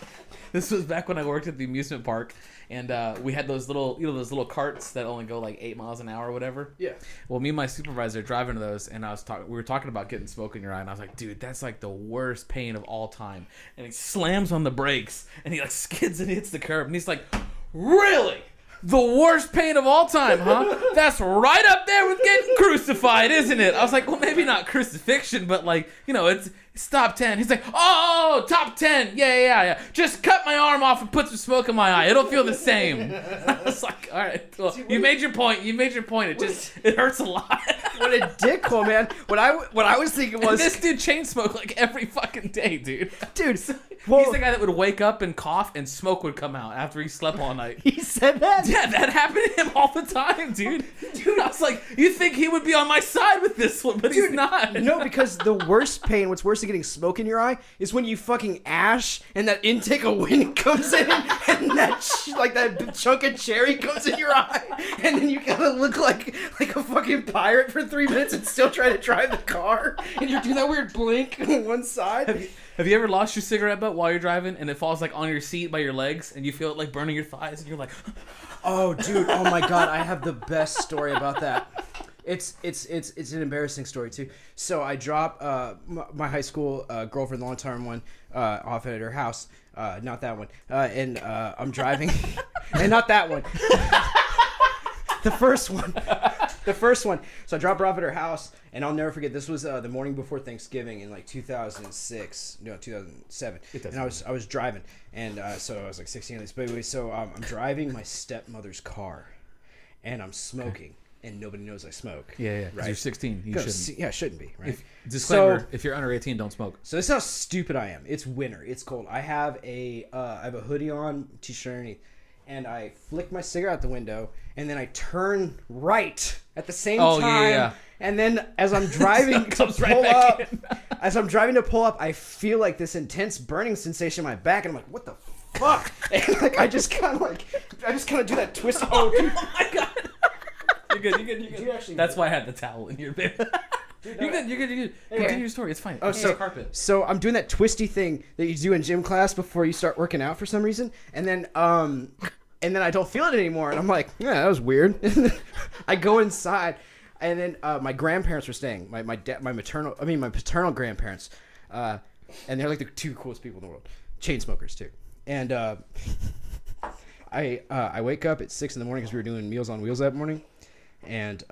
This was back when I worked at the amusement park, and we had those little carts that only go like 8 miles an hour or whatever. Yeah. Well, me and my supervisor are driving to those, and we were talking about getting smoke in your eye, and I was like, dude, that's like the worst pain of all time. And he slams on the brakes, and he like skids and hits the curb, and he's like, really? The worst pain of all time, huh? That's right up there with getting crucified, isn't it? I was like, well, maybe not crucifixion, but like, it's top 10. He's like, oh, top 10. Yeah. Just cut my arm off and put some smoke in my eye. It'll feel the same. I was like, all right, well, you made your point. It hurts a lot. What a dickhole, man. What I was thinking was... And this dude chain smoked like every fucking day, dude. Dude, He's the guy that would wake up and cough and smoke would come out after he slept all night. He said that? Yeah, that happened to him all the time, dude. I was like, you think he would be on my side with this one, but he's not. No, because the worst pain, what's worse than getting smoke in your eye, is when you fucking ash and that intake of wind comes in and that chunk of cherry comes in your eye, and then you gotta look like a fucking pirate for 3 minutes and still try to drive the car, and you're doing that weird blink on one side. Have you ever lost your cigarette butt while you're driving and it falls like on your seat by your legs and you feel it like burning your thighs and you're like, oh dude, oh my god, I have the best story about that. It's an embarrassing story too. So I dropped my high school girlfriend, the long-term one, off at her house. Not that one. And I'm driving, and not that one. The first one. So I dropped her off at her house, and I'll never forget. This was the morning before Thanksgiving in like 2007. And I was driving, and so I was like 16 at least. But anyway, so I'm driving my stepmother's car, and I'm smoking. And nobody knows I smoke. Yeah. Right? You're 16. You shouldn't. Yeah, shouldn't be. Right. Disclaimer: if you're under 18, don't smoke. So this is how stupid I am. It's winter. It's cold. I have a hoodie on, t-shirt underneath, and I flick my cigarette out the window, and then I turn right at the same time. Yeah. And then as I'm driving to pull up, I feel like this intense burning sensation in my back, and I'm like, what the fuck? And like I just kind of do that twist. Oh, dude. Oh my god. You're good. That's why I had the towel in your bed. You're good. Okay. Continue your story. It's fine. Oh, so I'm doing that twisty thing that you do in gym class before you start working out for some reason, and then I don't feel it anymore, and I'm like, yeah, that was weird. I go inside, and then my grandparents were staying, my paternal grandparents, and they're like the two coolest people in the world, chain smokers too, and I wake up at 6 a.m. because we were doing Meals on Wheels that morning. And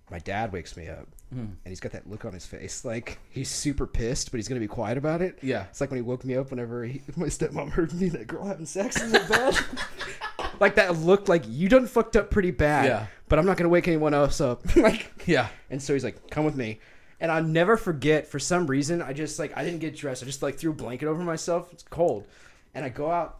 my dad wakes me up, and he's got that look on his face, like he's super pissed, but he's gonna be quiet about it. Yeah. It's like when he woke me up whenever my stepmom heard me and that girl having sex in the bed. Like that looked like you done fucked up pretty bad. Yeah. But I'm not gonna wake anyone else up. Like Yeah. And so he's like, "Come with me." And I'll never forget. For some reason, I just like I didn't get dressed. I just like threw a blanket over myself. It's cold, and I go out.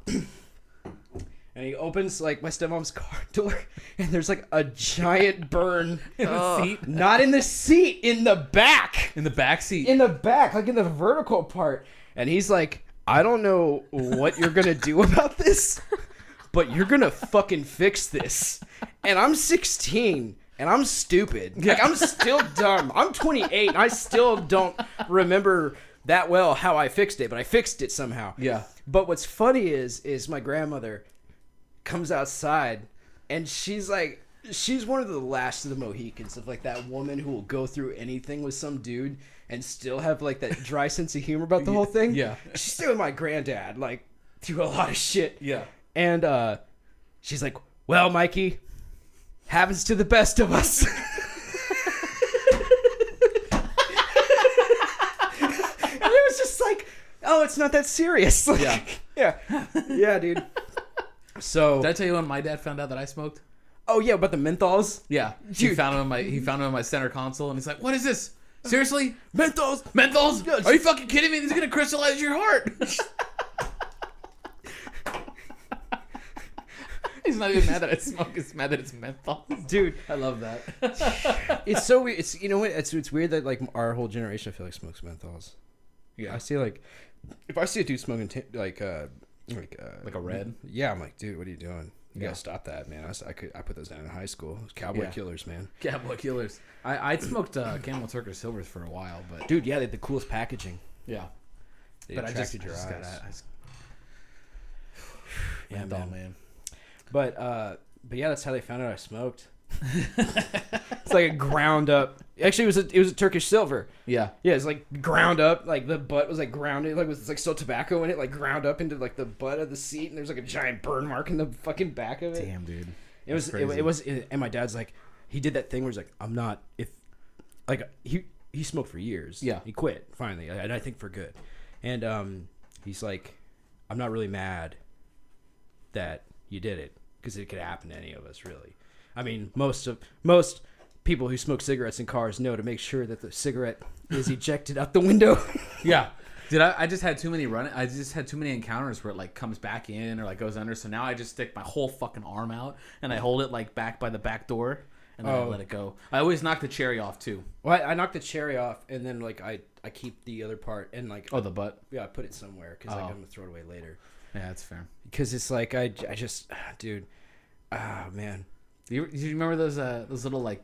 And he opens like my stepmom's car door, and there's like a giant burn In the seat. not in the seat, in the back. In the back seat. In the back, like in the vertical part. And he's like, "I don't know what you're gonna do about this, but you're gonna fucking fix this." And I'm 16, and I'm stupid. Like I'm still dumb. I'm 28, and I still don't remember that well how I fixed it, but I fixed it somehow. Yeah. But what's funny is my grandmother comes outside, and she's one of the last of the Mohicans, of like that woman who will go through anything with some dude and still have like that dry sense of humor about the whole thing. Yeah. She's still with my granddad, like through a lot of shit. Yeah. And she's like, "Well, Mikey, happens to the best of us." And it was just like, oh, it's not that serious. Like, yeah, dude. So Did I tell you when my dad found out that I smoked? oh yeah, about the menthols. Yeah. He Dude. found him in my center console, and he's like, "What is this? Seriously? Menthols. Menthols? Are you fucking kidding me? This is gonna crystallize your heart." He's not even mad that I smoke. He's mad that it's menthol. Dude, I love that. it's so weird. It's, you know what? It's weird that like our whole generation, I feel like, smokes menthols. Yeah. I see like, if I see a dude smoking like a red? Yeah, I'm like, dude, what are you doing? You Yeah. gotta stop that, man. I put those down in high school. Cowboy Yeah. killers, man. Cowboy killers. I smoked Camel Turkish Silvers for a while, but Dude, yeah, they had the coolest packaging. yeah. They But I just attracted your eyes. Yeah, menthol, man. But yeah, that's how they found out I smoked. It's like a ground up. Actually, it was a Turkish silver. Yeah. Yeah, it's like ground up. Like the butt was like grounded. Like was like still tobacco in it. Like ground up into like the butt of the seat, and there's like a giant burn mark in the fucking back of it. Damn, dude. It was. And my dad's like, he did that thing where he's like, I'm not. If like he smoked for years. Yeah. He quit finally, and I think for good. And he's like, I'm not really mad that you did it, because it could happen to any of us, really. I mean, most people who smoke cigarettes in cars know to make sure that the cigarette is ejected out the window. Yeah. Dude, I just had too many encounters where it like comes back in or like goes under. So now I just stick my whole fucking arm out and I hold it like back by the back door and then I let it go. I always knock the cherry off too. Well, I knocked the cherry off, and then like I keep the other part, and like Oh, the butt. yeah, I put it somewhere because like, I'm gonna throw it away later. Yeah, that's fair. Because it's like I just dude, man. Do you remember those little like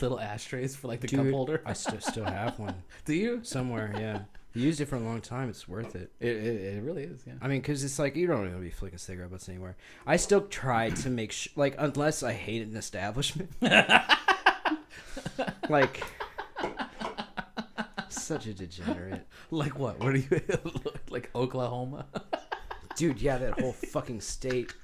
little ashtrays for like the cup Dude, holder? I still have one Do you? somewhere. Yeah, I used it for a long time. It's worth it. It really is. Yeah. I mean, because it's like you don't really be flicking cigarette butts anywhere. I still try to make like unless I hate an establishment. Like, such a degenerate. Like what? Where do you like Oklahoma? Dude, yeah, that whole fucking state.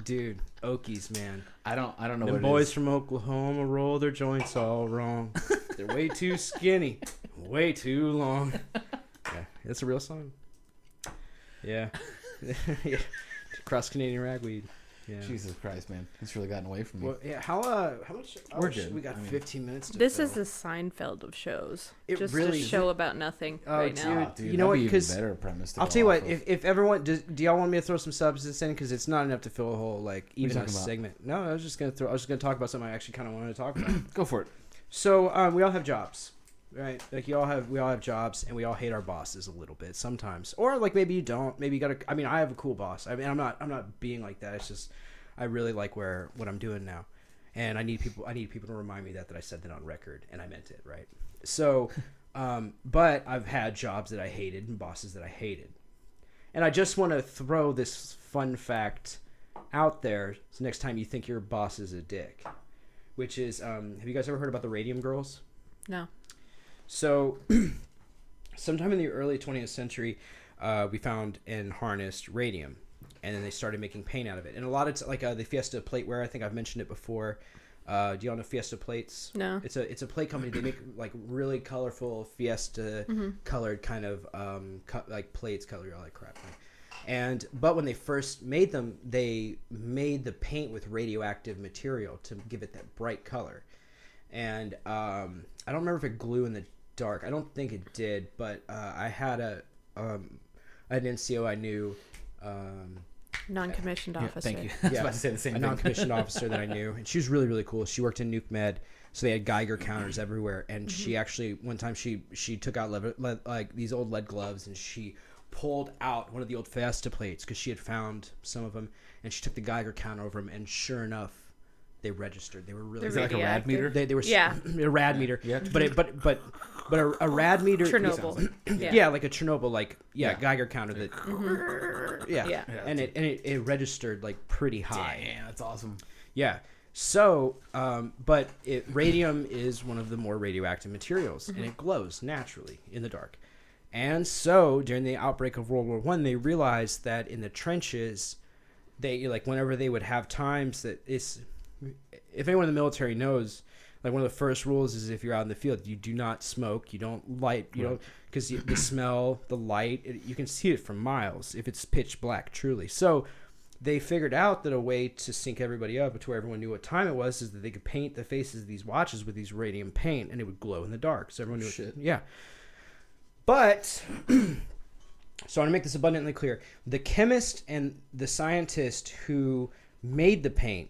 Dude, Okies, man. I don't know The what boys it is. from Oklahoma roll their joints all wrong. They're way too skinny, way too long. Yeah, it's a real song. Yeah. Yeah. Cross Canadian ragweed. Yeah. Jesus Christ, man. It's really gotten away from me. Well, yeah. How much? We're good. We got 15 minutes to This fill. is the Seinfeld of shows. It Just really a is. show about nothing Oh, right dude. now. You know what, that'd be 'cause even better premise to I'll go tell you what. off of. If everyone do y'all want me to throw some substance in? Because it's not enough to fill a whole like you even a talking about? segment. No, I was just gonna talk about something I actually kind of wanted to talk about. Go for it. So we all have jobs, right? Like we all have jobs, and we all hate our bosses a little bit sometimes, or like maybe you don't. Maybe you gotta. I mean, I have a cool boss. I mean, I'm not being like that. It's just I really like what I'm doing now, and I need people to remind me that I said that on record, and I meant it, right? So, but I've had jobs that I hated and bosses that I hated, and I just want to throw this fun fact out there. So next time you think your boss is a dick, which is, have you guys ever heard about the Radium Girls? No. So, sometime in the early 20th century, we found and harnessed radium, and then they started making paint out of it. And a lot of like the Fiesta plateware, I think I've mentioned it before. Do you all know Fiesta plates? No. It's a plate company. They make like really colorful Fiesta colored kind of like plates, colored all that crap. But when they first made them, they made the paint with radioactive material to give it that bright color. And I don't remember if it glue in the dark. I don't think it did, but I had an NCO I knew. Non-commissioned officer. Thank you. I was about to say the same a thing. non-commissioned officer that I knew, and she was really, really cool. She worked in Nuke Med, so they had Geiger counters everywhere. And she actually one time she took out like these old lead gloves, and she pulled out one of the old Fiesta plates because she had found some of them, and she took the Geiger counter over them, and sure enough, they registered. They were really. Is it like a rad meter? They were a rad meter. Yeah. But a rad meter. Chernobyl. Yeah, like a Chernobyl, Yeah. Geiger counter that. Yeah. And it registered like pretty high. Damn, that's awesome. Yeah. So, but radium is one of the more radioactive materials, and it glows naturally in the dark. And so, during the outbreak of World War I, they realized that in the trenches, they like whenever they would have times that it's. If anyone in the military knows, like one of the first rules is if you're out in the field, you do not smoke, you don't light, you don't, because the smell, the light, you can see it from miles if it's pitch black, truly. So they figured out that a way to sync everybody up to where everyone knew what time it was is that they could paint the faces of these watches with these radium paint, and it would glow in the dark. So everyone knew. Shit. Yeah. But so I want to make this abundantly clear: the chemist and the scientist who made the paint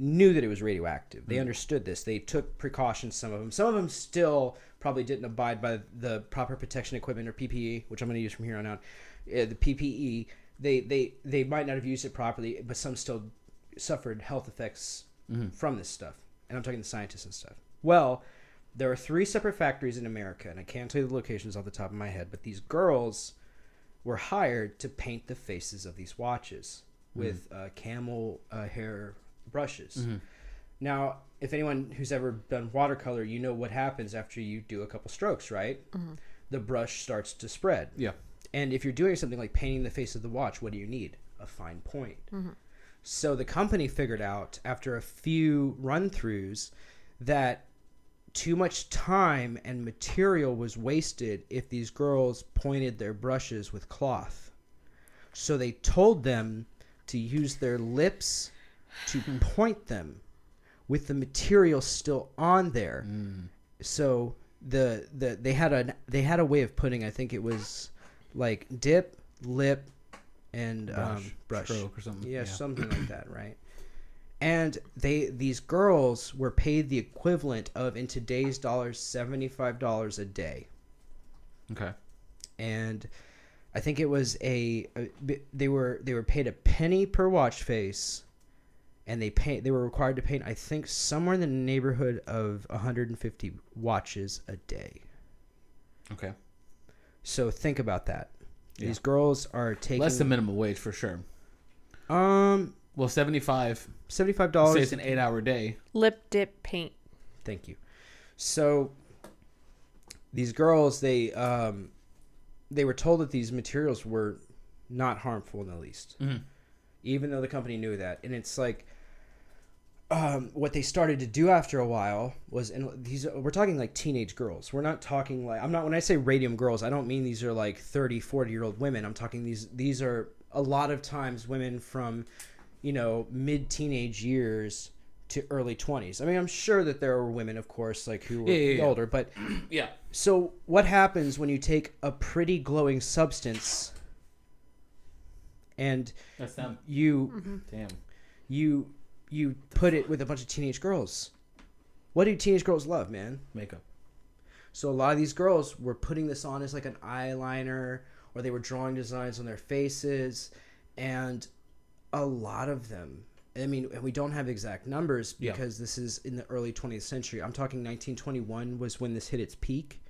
knew that it was radioactive. They understood this. They took precautions, some of them. Some of them still probably didn't abide by the proper protection equipment, or PPE, which I'm going to use from here on out. The PPE, they might not have used it properly, but some still suffered health effects from this stuff. And I'm talking the scientists and stuff. Well, there are 3 separate factories in America, and I can't tell you the locations off the top of my head, but these girls were hired to paint the faces of these watches with camel hair brushes. Now, if anyone who's ever done watercolor, you know what happens after you do a couple strokes, right? The brush starts to spread. Yeah. And if you're doing something like painting the face of the watch, what do you need? A fine point. So the company figured out after a few run-throughs that too much time and material was wasted if these girls pointed their brushes with cloth. So they told them to use their lips to point them with the material still on there. So they had a way of putting, I think it was like dip, lip, and brush stroke or something. Yeah, something like that, right? And these girls were paid the equivalent of, in today's dollars, $75 a day. Okay. And I think it was they were paid a penny per watch face. And they were required to paint, I think, somewhere in the neighborhood of 150 watches a day. Okay. So think about that. Yeah. These girls are taking Less than minimum wage for sure. $75. Well, $75. Say it's an 8-hour day. Lip dip paint. Thank you. So these girls, they were told that these materials were not harmful in the least, even though the company knew that. And it's like, what they started to do after a while was, and we're talking like teenage girls. We're not talking like, when I say Radium Girls, I don't mean these are like 30, 40-year-old women. I'm talking these are a lot of times women from, mid-teenage years to early 20s. I mean, I'm sure that there are women, of course, like who were older, but yeah. So what happens when you take a pretty glowing substance and That's them. Damn. You put it with a bunch of teenage girls? What do teenage girls love, man? Makeup. So a lot of these girls were putting this on as like an eyeliner, or they were drawing designs on their faces, and a lot of them, I mean, and we don't have exact numbers because this is in the early 20th century. I'm talking 1921 was when this hit its peak,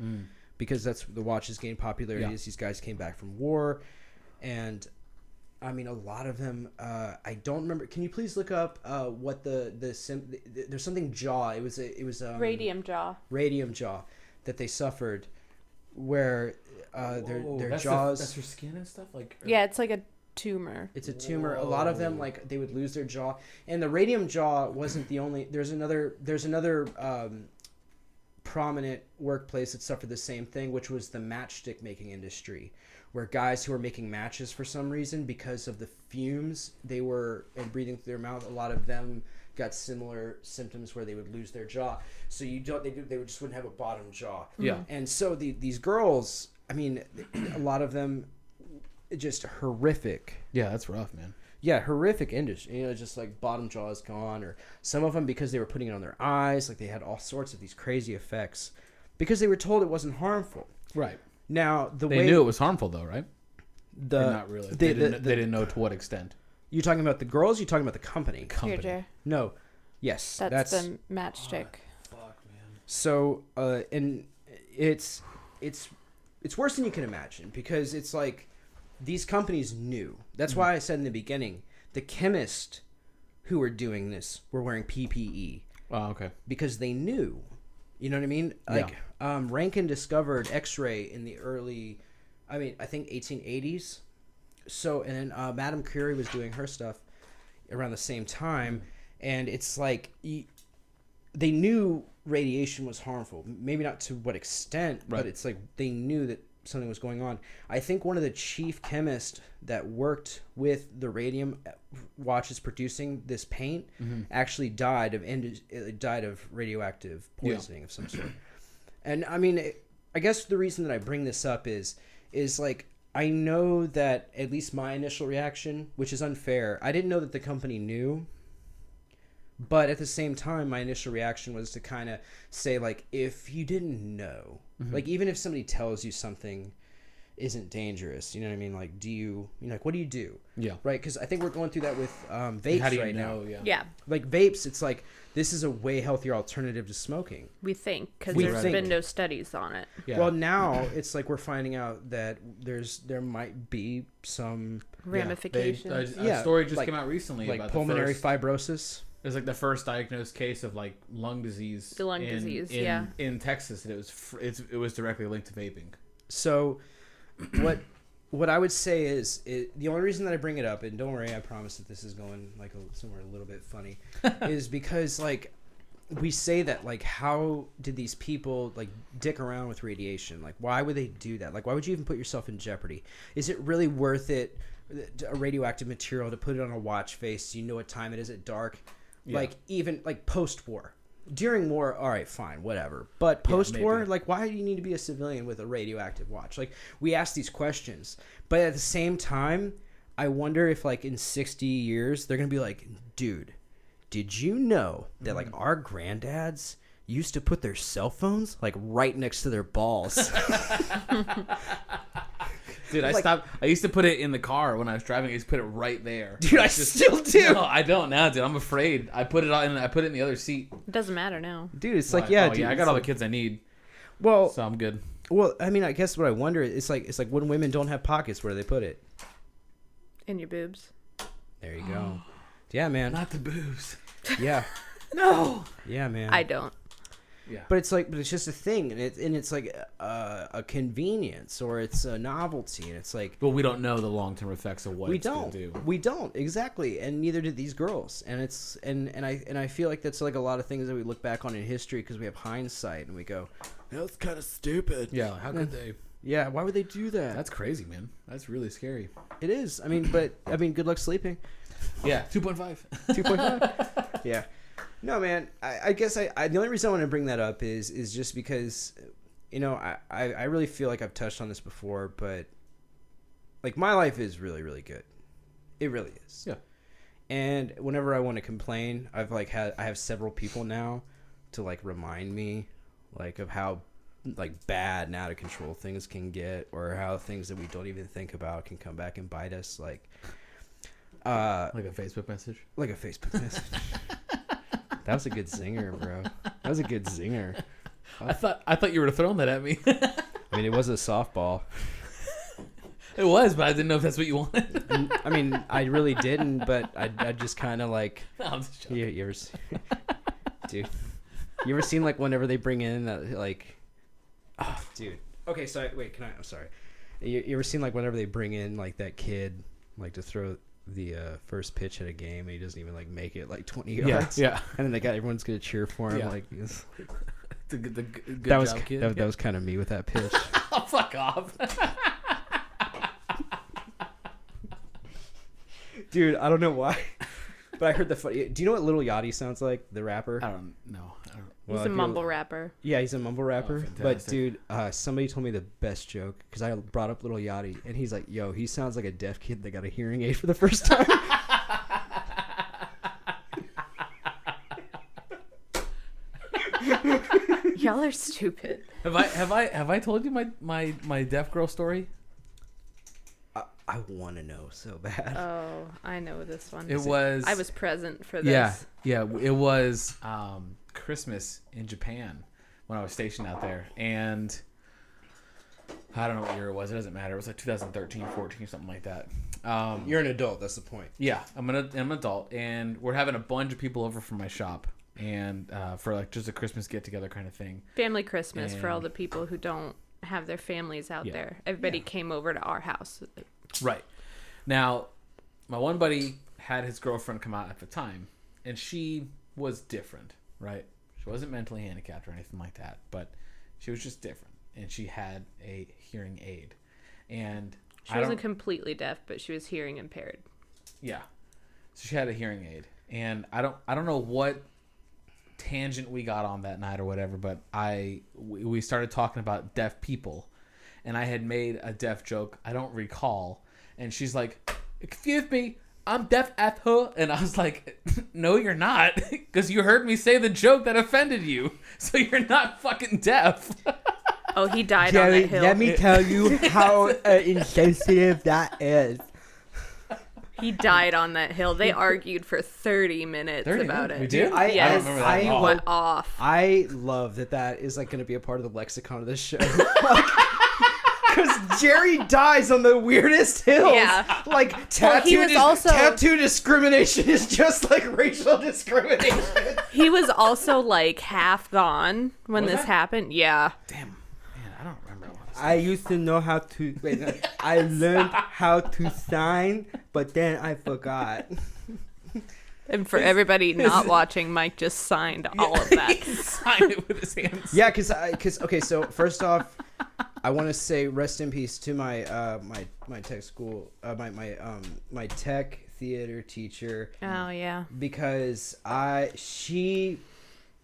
because that's the watches gained popularity as these guys came back from war. And I mean, a lot of them, I don't remember. Can you please look up what there's something jaw. It was Radium jaw. Radium jaw that they suffered, where their that's jaws. that's her skin and stuff. Like Yeah, it's like a tumor. It's a tumor. A lot of them, like, they would lose their jaw, and the radium jaw wasn't the only. There's another prominent workplace that suffered the same thing, which was the matchstick making industry, where guys who were making matches for some reason, because of the fumes they were breathing through their mouth, a lot of them got similar symptoms where they would lose their jaw. So they just wouldn't have a bottom jaw. Yeah. And so these girls, I mean, a lot of them, just horrific. Yeah, that's rough, man. Yeah, horrific industry. You know, just like bottom jaw is gone, or some of them because they were putting it on their eyes, like they had all sorts of these crazy effects because they were told it wasn't harmful. Right. Now They knew it was harmful though, right? Or not really. They didn't know to what extent. You talking about the girls? You talking about the company? Here, Jer. No. Yes, That's the matchstick. Fuck, man. So, and it's worse than you can imagine because it's like these companies knew. That's why I said in the beginning, the chemists who were doing this were wearing PPE. Oh, okay. Because they knew. You know what I mean? Like, Rankin discovered X-ray in the early, I think 1880s. So, and then Madame Curie was doing her stuff around the same time. And it's like, they knew radiation was harmful. Maybe not to what extent, but it's like they knew that something was going on. I think one of the chief chemists that worked with the radium watches producing this paint actually died of radioactive poisoning of some sort. And I mean, I guess the reason that I bring this up is like, I know that at least my initial reaction, which is unfair, I didn't know that the company knew. But at the same time, my initial reaction was to kind of say, like, if you didn't know, like, even if somebody tells you something isn't dangerous, you know what I mean? Like, like, what do you do? Yeah. Right? Because I think we're going through that with vapes How do you right know? now. Yeah, Like, vapes, it's like, this is a way healthier alternative to smoking. we think because We there's think. been no studies on it. Yeah. Well, now it's like we're finding out that there might be some, Ramifications. A story just like- came out recently like, about pulmonary the first, fibrosis. it was like the first diagnosed case of like lung disease. The lung disease, yeah. In Texas, and it was directly linked to vaping. So, what I would say is the only reason that I bring it up, and don't worry, I promise that this is going like somewhere a little bit funny, is because like we say that, like, how did these people like dick around with radiation? Like, why would they do that? Like, why would you even put yourself in jeopardy? Is it really worth it? A radioactive material to put it on a watch face, you know what time it is at dark. Like, even like post-war, during war, all right, fine, whatever, but post-war, like, why do you need to be a civilian with a radioactive watch? Like, we ask these questions, but at the same time, I wonder if like in 60 years they're gonna be like, dude, did you know that like our granddads used to put their cell phones like right next to their balls? Dude, I used to put it in the car when I was driving. I used to put it right there. Dude, I still do. No, I don't now, dude. I'm afraid. I put it in the other seat. It doesn't matter now. Dude, it's like, yeah, dude, I got all the kids I need, well, so I'm good. well, I mean, I guess what I wonder is it's like when women don't have pockets, where do they put it? In your boobs. There you go. Yeah, man. Not the boobs. Yeah. No. Yeah, man. I don't. Yeah. But it's just a thing, and it's like a convenience, or it's a novelty, and it's like, But we don't know the long-term effects of what we it's gonna do. don't exactly, and neither did these girls, and it's and I feel like that's like a lot of things that we look back on in history because we have hindsight and we go, that was kind of stupid. Yeah. How could they? Yeah, why would they do that? That's crazy, man. That's really scary. It is. I mean, good luck sleeping. Yeah. 2.5. 2.5. Yeah. No, man. I guess the only reason I want to bring that up is just because, you know, I really feel like I've touched on this before, but like my life is really, really good. It really is. Yeah. And whenever I want to complain, I have several people now to like remind me like of how like bad and out of control things can get, or how things that we don't even think about can come back and bite us. Like Like a Facebook message. Like a Facebook message. That was a good zinger, bro. That was a good zinger. I thought you were throwing that at me. I mean, it was a softball. It was, but I didn't know if that's what you wanted. I mean, I really didn't, but I just kind of like. No, I'm just joking. You ever, dude? You ever seen like whenever they bring in that like, dude. Okay, so wait, I'm sorry. You ever seen like whenever they bring in like that kid like to throw the first pitch at a game and he doesn't even like make it like 20 Yeah, yards. yeah. And then everyone's gonna cheer for him. Yeah. Like Good that was job, kid. that was kind of me with that pitch. Oh, fuck off. Dude, I don't know why, but I heard the funny. Do you know what Lil Yachty sounds like? The rapper. I don't know. He's a mumble rapper. Yeah, he's a mumble rapper. But fantastic. dude, somebody told me the best joke because I brought up Lil Yachty, and he's like, "Yo, he sounds like a deaf kid that got a hearing aid for the first time." Y'all are stupid. Have I told you my deaf girl story? I want to know so bad. Oh, I know this one. It was. I was present for this. Yeah. It was Christmas in Japan when I was stationed out there, and I don't know what year it was. It doesn't matter. It was like 2013, 14, something like that. You're an adult. That's the point. Yeah, I'm an adult, and we're having a bunch of people over from my shop, and for like just a Christmas get together kind of thing. Family Christmas for all And- the people who don't have their families out Yeah. there. Everybody came over to our house. Right. Now, my one buddy had his girlfriend come out at the time, and she was different, right? She wasn't mentally handicapped or anything like that, but she was just different, and she had a hearing aid. And She wasn't completely deaf, but she was hearing impaired. yeah. So she had a hearing aid, and I don't know what tangent we got on that night or whatever, but we started talking about deaf people, and I had made a deaf joke. I don't recall, and she's like, "Excuse me, I'm deaf at her," and I was like, "No, you're not, because you heard me say the joke that offended you, so you're not fucking deaf." Oh, he died on that hill. let me tell you how insensitive that is. He died on that hill. They argued for 30 minutes 30 about minutes? it. We did? I Yes. don't remember that at He all. went off. I love that is like going to be a part of the lexicon of this show. Because Jerry dies on the weirdest hills. Yeah. Like Well, he was also- tattoo discrimination is just like racial discrimination. He was also like half gone when Was this that? happened. Yeah. Damn, man, I don't remember. I used to know how to. Wait, no, I learned how to sign, but then I forgot. And for everybody not watching, Mike just signed all of that. Signed it with his hands. Yeah, because okay. So first off, I want to say rest in peace to my my tech school my tech theater teacher, Oh, yeah. because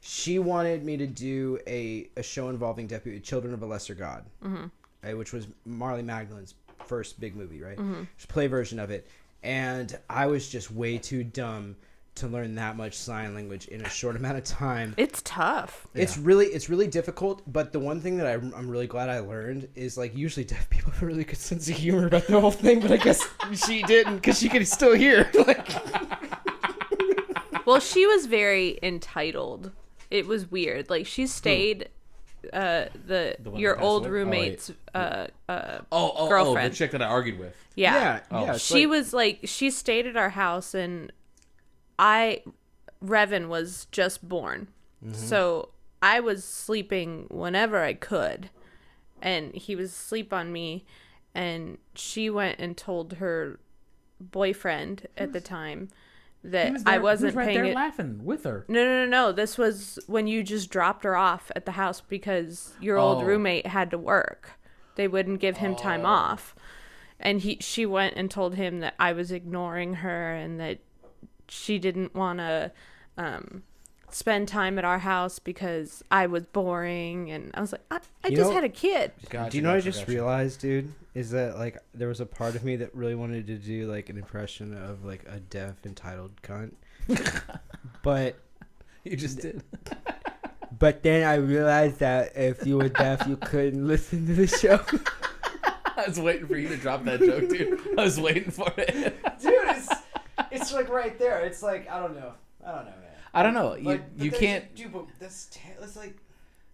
she wanted me to do a show involving deaf people, Children of a Lesser God, which was Marley Magdalene's first big movie, right? Just play version of it, and I was just way too dumb to learn that much sign language in a short amount of time. It's tough. It's really difficult, but the one thing that I'm really glad I learned is like usually deaf people have a really good sense of humor about the whole thing, but I guess she didn't because she could still hear. Like, Well, she was very entitled. It was weird. Like, she stayed one that your passed old away? roommate's Oh, girlfriend. the chick that I argued with. Yeah. it's She like- was like, she stayed at our house, and Revan was just born. So I was sleeping whenever I could, and he was asleep on me, and she went and told her boyfriend at the time that I wasn't right paying there it. laughing with her. No. This was when you just dropped her off at the house because your old Oh. roommate had to work. They wouldn't give him time off. And she went and told him that I was ignoring her and that she didn't want to spend time at our house because I was boring. And I was like, I You just know- had a kid. Gotcha, do you know what I gotcha, just gotcha. realized, dude? Is that like there was a part of me that really wanted to do like an impression of like a deaf entitled cunt, but You just did. then I realized that if you were deaf, you couldn't listen to the show. I was waiting for you to drop that joke, dude. I was waiting for it. Dude, it's like right there. It's like I don't know, man. I don't know. But You there's- can't Dude, but that's like.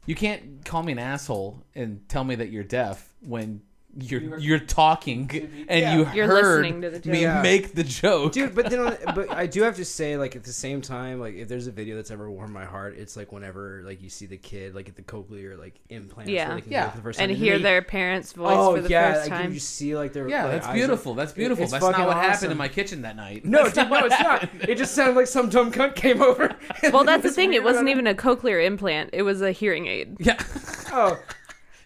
you can't call me an asshole and tell me that you're deaf when you're talking and you You're heard listening to the joke. me Yeah. make the joke. Dude, but but I do have to say, like, at the same time, like, if there's a video that's ever warmed my heart, it's like whenever like you see the kid like at the cochlear like implants, Yeah. where they can Yeah. hear for the first time, And then hear they- their parents' voice for the first like, time. you see like their Yeah, like, that's eyes beautiful. are- That's beautiful. it's That's not fucking what happened awesome. in my kitchen that night. No, dude, no, it's not. It just sounded like some dumb cunt came over. Well, that's the was thing. It weird wasn't about even a cochlear implant. It was a hearing aid. Yeah, Oh.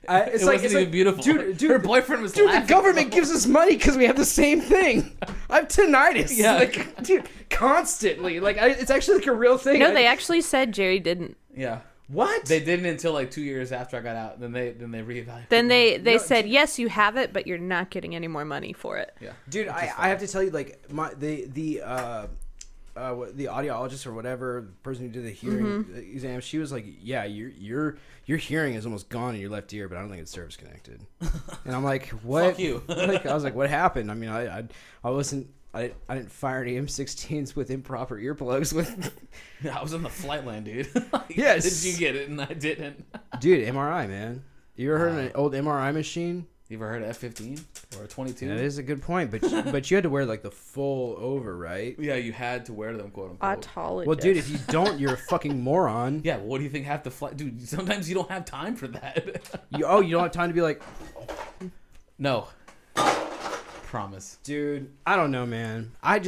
It's it like, wasn't it's even like, beautiful. Dude, Her boyfriend was Dude, laughing. the government gives us money because we have the same thing. I have tinnitus. Yeah. Like, dude, constantly. Like, it's actually like a real thing. No, they actually said Jerry didn't. Yeah, What? they didn't until like 2 years after I got out. Then they reevaluated. Then they No, said, yes, you have it, but you're not getting any more money for it. Yeah, Dude, I have to tell you, like, the audiologist or whatever, the person who did the hearing exam, she was like, yeah, your hearing is almost gone in your left ear, but I don't think it's service connected. And I'm like, what? Fuck you. Like, I was like, what happened? I mean, I didn't fire any M16s with improper earplugs with. I was on the flight line, dude. Like, Yes. Did you get it? And I didn't. Dude, MRI, man. You ever heard of an old MRI machine? You ever heard of F-15 or 22? That is a good point, but you had to wear like the full over, right? Yeah, you had to wear them, quote unquote. Autologist. Well, dude, if you don't, you're a fucking moron. Yeah, well, what do you think half the flight? Dude, sometimes you don't have time for that. You don't have time to be like, No. Promise. dude, I don't know, man. At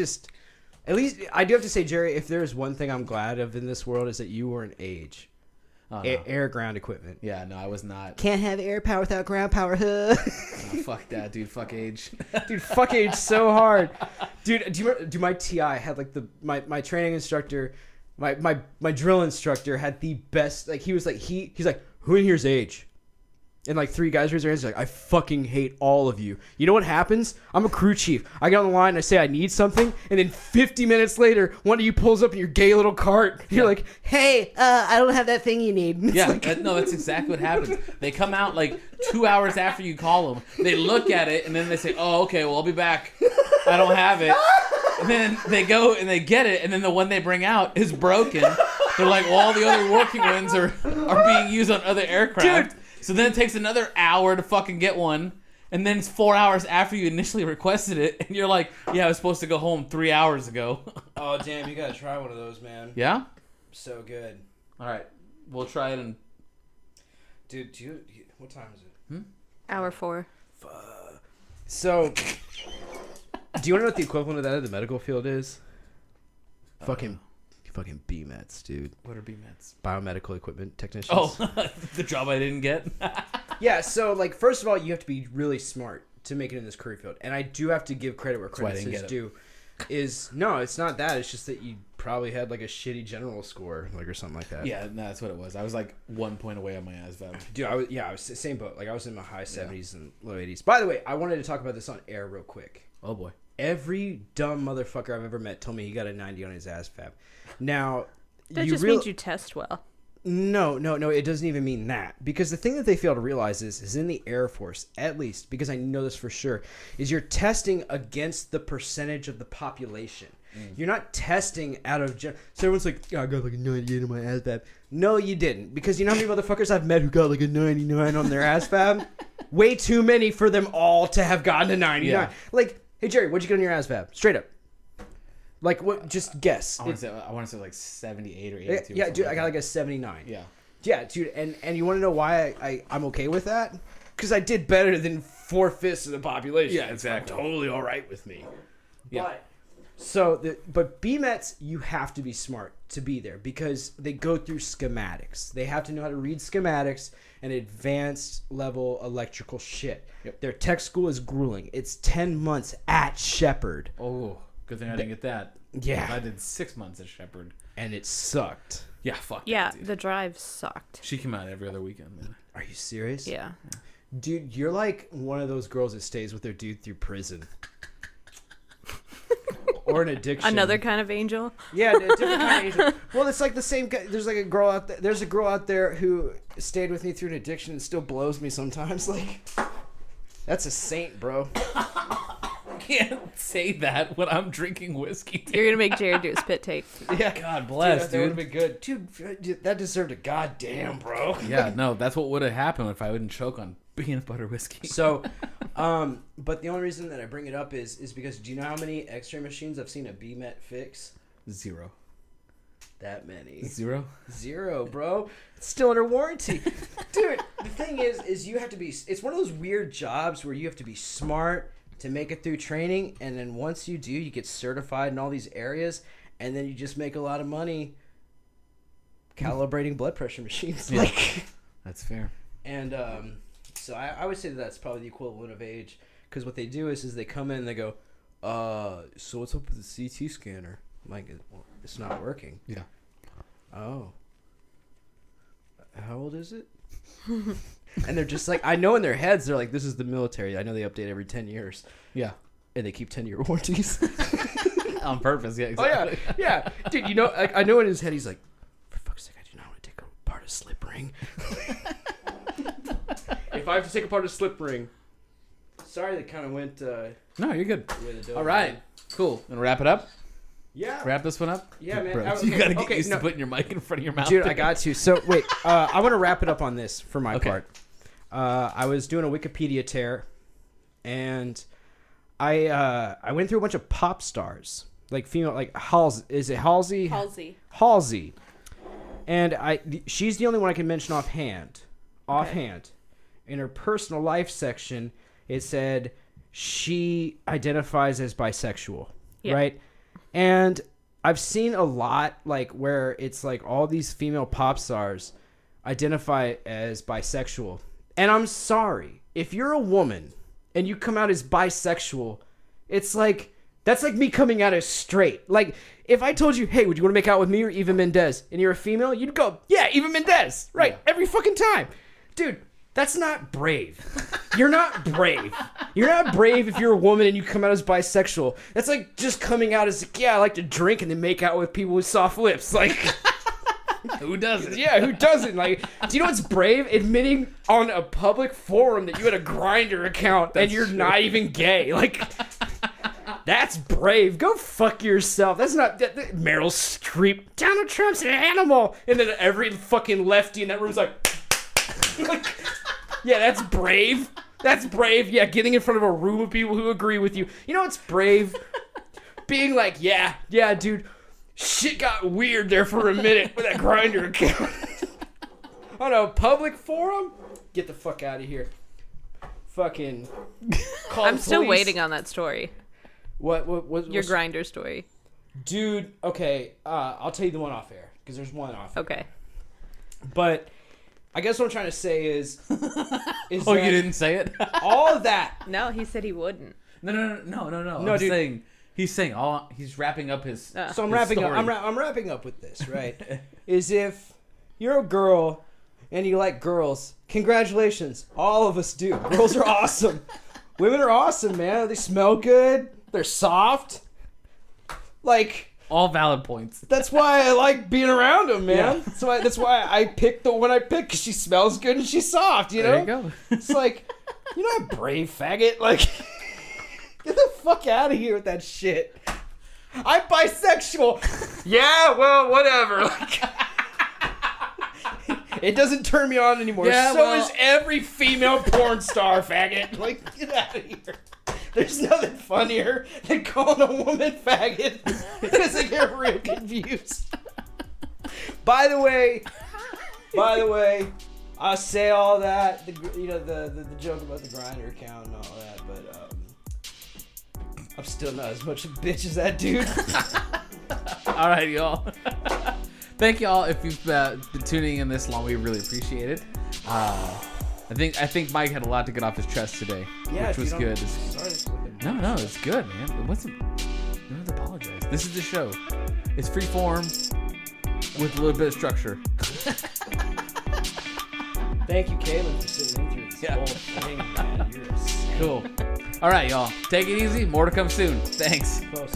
least I do have to say, Jerry, if there's one thing I'm glad of in this world is that you were an age. Oh, no. Air ground equipment. Yeah, no, I was not. Can't have air power without ground power. Huh? Oh, fuck that, dude. Fuck age. Dude, fuck age so hard. Dude, do my TI had like my training instructor, my drill instructor had the best, like he's like, who in here's age? And like 3 guys raise their hands, like, I fucking hate all of you. You know what happens? I'm a crew chief. I get on the line, I say I need something, and then 50 minutes later, one of you pulls up in your gay little cart. You're like, Hey, I don't have that thing you need. It's Yeah, like- that's exactly what happens. They come out like 2 hours after you call them. They look at it, and then they say, oh, okay, well, I'll be back. I don't have it. And then they go and they get it, and then the one they bring out is broken. They're like, well, all the other working ones are being used on other aircraft. Dude. So then it takes another hour to fucking get one. And then it's 4 hours after you initially requested it. And you're like, yeah, I was supposed to go home 3 hours ago. oh, damn, you gotta try one of those, man. Yeah? So good. All right. We'll try it. And Dude, what time is it? Hour 4. So, do you want to know what the equivalent of that in the medical field is? Fucking BMETs, dude. What are BMETs? Biomedical equipment technicians. Oh, the job I didn't get? Yeah, so, like, first of all, you have to be really smart to make it in this career field. And I do have to give credit where why I credit didn't is get due. No, it's not that. It's just that you probably had, like, a shitty general score, like, or something like that. Yeah, no, that's what it was. I was like 1 point away on my ASVAB. Dude, I was the same boat. Like, I was in my high 70s and low 80s. By the way, I wanted to talk about this on air real quick. Oh, boy. Every dumb motherfucker I've ever met told me he got a 90 on his ASVAB. Now, That just means you test well. No, it doesn't even mean that. Because the thing that they fail to realize is in the Air Force, at least, because I know this for sure, is you're testing against the percentage of the population. You're not testing out of... So everyone's like, yeah, I got like a 98 on my ASVAB. No, you didn't. Because you know how many motherfuckers I've met who got like a 99 on their ASVAB? Way too many for them all to have gotten a 99. Yeah. Like, hey, Jerry, what'd you get on your ASVAB? Straight up. Like, what? Just guess. I want to say like 78 or 82. Yeah, dude, I got like a 79. Yeah. Yeah, dude, and you want to know why I'm okay with that? Because I did better than 4/5 of the population. Yeah, exactly. It's totally all right with me. Yeah. But BMETs, you have to be smart to be there because they go through schematics. They have to know how to read schematics and advanced level electrical shit. Yep. Their tech school is grueling. It's 10 months at Shepherd. Oh, good thing I didn't get that. Yeah. I did 6 months at Shepherd. And it sucked. Yeah, fuck Yeah, that, dude. the drive sucked. She came out every other weekend, man. Are you serious? Yeah. Dude, you're like one of those girls that stays with their dude through prison. Or an addiction. Another kind of angel. Yeah, a different kind of angel. Well, it's like the same guy. There's like a girl out there. There's a girl out there who stayed with me through an addiction and still blows me sometimes. Like, that's a saint, bro. Can't say that when I'm drinking whiskey. Dude. You're going to make Jared do a spit take. Yeah, God bless, that would have dude. been good, dude. That deserved a goddamn, bro. Yeah, no, that's what would have happened if I wouldn't choke on peanut butter whiskey. So, But the only reason that I bring it up is because do you know how many X-ray machines I've seen a BMET fix? 0. That many. 0? 0, bro. It's still under warranty. Dude, the thing is you have to be, it's one of those weird jobs where you have to be smart to make it through training, and then once you do, you get certified in all these areas, and then you just make a lot of money calibrating blood pressure machines. Yeah. Like, That's fair. and so I would say that's probably the equivalent of age, because what they do is they come in and they go, so what's up with the CT scanner? I'm like, well, it's not working. Yeah. Oh. How old is it? And they're just like, I know in their heads, they're like, this is the military. I know they update every 10 years. Yeah. And they keep 10-year warranties. On purpose, yeah, exactly. Oh, yeah. Yeah. Dude, you know, I know in his head, he's like, for fuck's sake, I do not want to take apart a slip ring. If I have to take apart a slip ring. Sorry that kind of went No, you're good. the way the dough All right. went. Cool. Gonna wrap it up? Yeah. Wrap this one up? Yeah, man. Bro, Okay, you gotta get okay, used no. to putting your mic in front of your mouth. Dude, there. I got to. So, wait. I want to wrap it up on this for my Okay. part. I was doing a Wikipedia tear, and I went through a bunch of pop stars, like female, like Halsey. Is it Halsey? Halsey. And she's the only one I can mention offhand. Offhand. In her personal life section, it said she identifies as bisexual, right? And I've seen a lot, like, where it's like all these female pop stars identify as bisexual. And I'm sorry, if you're a woman and you come out as bisexual, it's like, that's like me coming out as straight. Like, if I told you, hey, would you want to make out with me or Eva Mendes? And you're a female, you'd go, yeah, Eva Mendes. Right, Yeah. every fucking time. Dude, that's not brave. You're not brave. You're not brave if you're a woman and you come out as bisexual. That's like just coming out as, yeah, I like to drink and then make out with people with soft lips. Like, Who doesn't? yeah, who doesn't? Like, do you know what's brave? Admitting on a public forum that you had a Grindr account and That's you're true. not even gay. Like, that's brave. Go fuck yourself. That's not Meryl Streep. Donald Trump's an animal. And then every fucking lefty in that room's like, yeah, that's brave. That's brave. Yeah, getting in front of a room of people who agree with you. You know what's brave? Being like, yeah, dude, shit got weird there for a minute with that Grindr account. On a public forum? Get the fuck out of here. Fucking call I'm the still police. waiting on that story. What Your Grinder story. Dude, okay, I'll tell you the one off air, because there's one off air. Okay. But I guess what I'm trying to say is Oh, that you didn't say it? all of that. No, he said he wouldn't. No. No, I'm dude. saying he's wrapping up his. So I'm his wrapping up. story. I'm wrapping up with this, right? Is if you're a girl and you like girls, congratulations. All of us do. Girls are awesome. Women are awesome, man. They smell good. They're soft. Like, All valid points. that's why I like being around them, man. Yeah. That's why I picked the one I picked, because she smells good and she's soft, you know? There you go. It's like, you're not brave, faggot. Like, get the fuck out of here with that shit. I'm bisexual. Yeah, well, whatever. Like, it doesn't turn me on anymore. Yeah, So well- is every female porn star, faggot. Like, get out of here. There's nothing funnier than calling a woman faggot because they get real confused. By the way, I say all that, the joke about the Grindr account and all that, but I'm still not as much a bitch as that dude. All right, y'all. Thank y'all if you've been tuning in this long. We really appreciate it. I think Mike had a lot to get off his chest today, which was good. No, it's good, man. It wasn't. You don't have to apologize. This is the show. It's free form with a little bit of structure. Thank you, Caleb, for sitting in through this Yeah. whole thing, man. You're a saint. Cool. All right, y'all. Take it easy. More to come soon. Thanks. Close.